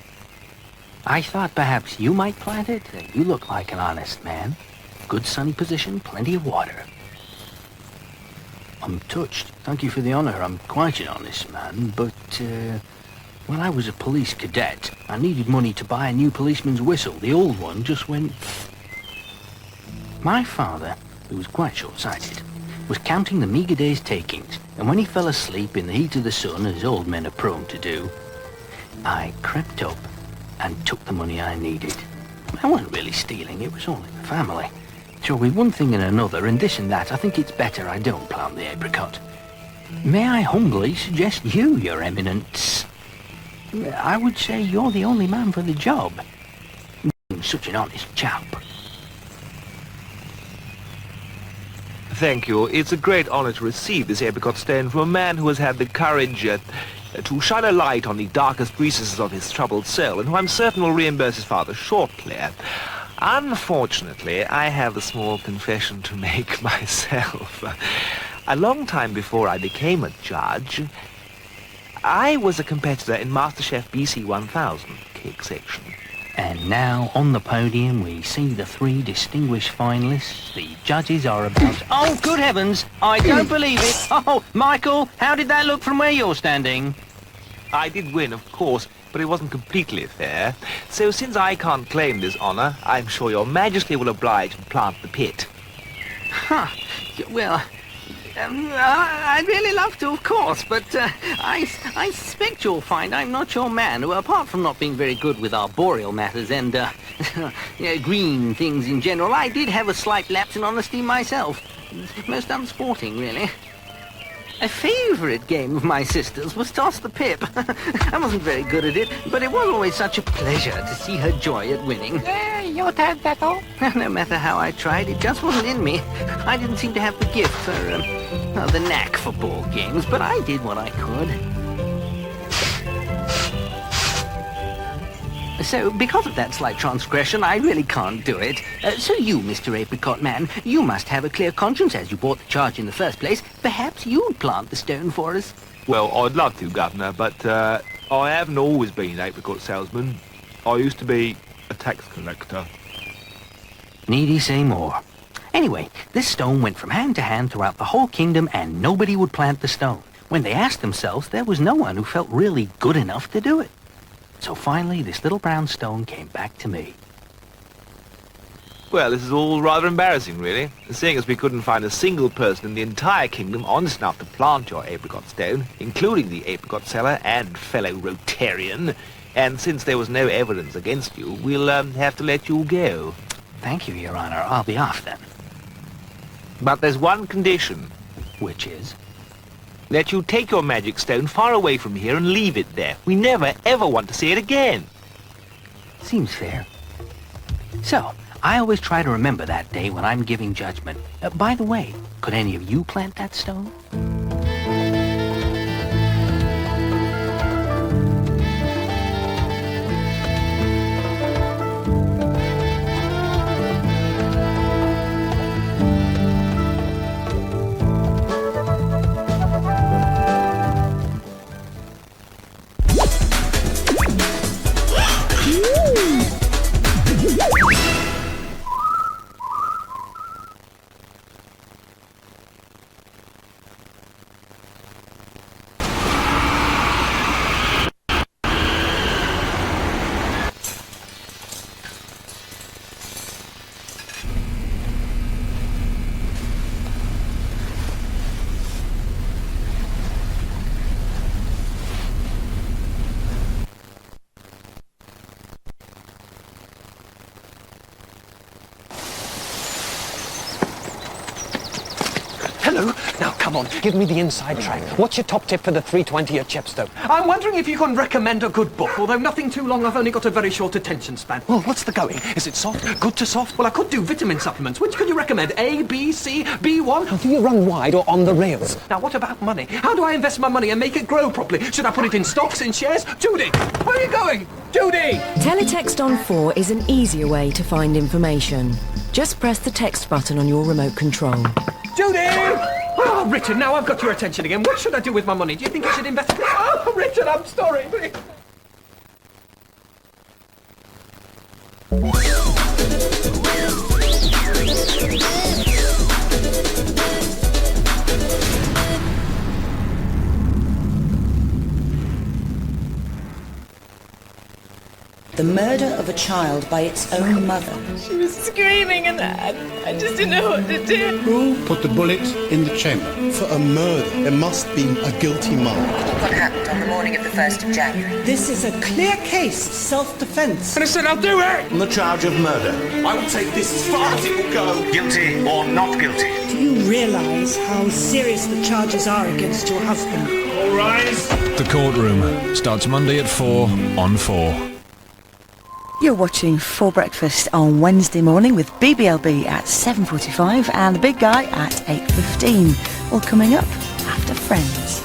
I thought perhaps you might plant it. You look like an honest man. Good sunny position, plenty of water. I'm touched. Thank you for the honor. I'm quite an honest man, but, when I was a police cadet, I needed money to buy a new policeman's whistle. The old one just went... My father, who was quite short-sighted, was counting the meager day's takings, and when he fell asleep in the heat of the sun, as old men are prone to do, I crept up and took the money I needed. I wasn't really stealing, it was all in the family. So with one thing and another, and this and that, I think it's better I don't plant the apricot. May I humbly suggest you, Your Eminence? I would say you're the only man for the job. Such an honest chap. Thank you. It's a great honor to receive this apricot stone from a man who has had the courage to shine a light on the darkest recesses of his troubled soul, and who I'm certain will reimburse his father shortly. Unfortunately, I have a small confession to make myself. A long time before I became a judge, I was a competitor in MasterChef BC 1000 cake section. And now, on the podium, we see the three distinguished finalists. The judges are about... Oh, good heavens! I don't believe it! Oh, Michael, how did that look from where you're standing? I did win, of course, but it wasn't completely fair. So since I can't claim this honor, I'm sure your majesty will oblige and plant the pit. Huh. Well, I'd really love to, of course, but I suspect you'll find I'm not your man, who, apart from not being very good with arboreal matters and green things in general, I did have a slight lapse in honesty myself. Most unsporting, really. A favourite game of my sister's was Toss the Pip. I wasn't very good at it, but it was always such a pleasure to see her joy at winning. Your turn, Petal. No matter how I tried, it just wasn't in me. I didn't seem to have the gift for, the knack for ball games, but I did what I could. So, because of that slight transgression, I really can't do it. So you, Mr. Apricot Man, you must have a clear conscience as you brought the charge in the first place. Perhaps you'd plant the stone for us. Well, I'd love to, Governor, but I haven't always been an apricot salesman. I used to be a tax collector. Need he say more? Anyway, this stone went from hand to hand throughout the whole kingdom, and nobody would plant the stone. When they asked themselves, there was no one who felt really good enough to do it. So finally, this little brown stone came back to me. Well, this is all rather embarrassing, really, seeing as we couldn't find a single person in the entire kingdom honest enough to plant your apricot stone, including the apricot seller and fellow Rotarian. And since there was no evidence against you, we'll have to let you go. Thank you, Your Honor. I'll be off then. But there's one condition. Which is? That you take your magic stone far away from here and leave it there. We never, ever want to see it again. Seems fair. So, I always try to remember that day when I'm giving judgment. By the way, could any of you plant that stone? Hello. Now, come on, give me the inside track. What's your top tip for the 320 at Chepstow? I'm wondering if you can recommend a good book. Although nothing too long, I've only got a very short attention span. Well, what's the going? Is it soft? Good to soft? Well, I could do vitamin supplements. Which could you recommend? A, B, C, B1? How do you run wide or on the rails? Now, what about money? How do I invest my money and make it grow properly? Should I put it in stocks, in shares? Judy, where are you going? Judy! Teletext on 4 is an easier way to find information. Just press the text button on your remote control. Judy! Oh, Richard, now I've got your attention again. What should I do with my money? Do you think I should invest it? Oh, Richard, I'm sorry. The murder of a child by its own mother. She was screaming and I just didn't know what to do. Who put the bullet in the chamber? For a murder, there must be a guilty man. What happened on the morning of the 1st of January? This is a clear case of self-defense. And I said I'll do it! On the charge of murder. I will take this as far as it will go. Guilty or not guilty? Do you realise how serious the charges are against your husband? All rise. The Courtroom starts Monday at 4 on 4. You're watching 4 Breakfast on Wednesday morning with BBLB at 7:45 and the big guy at 8:15. All coming up after Friends.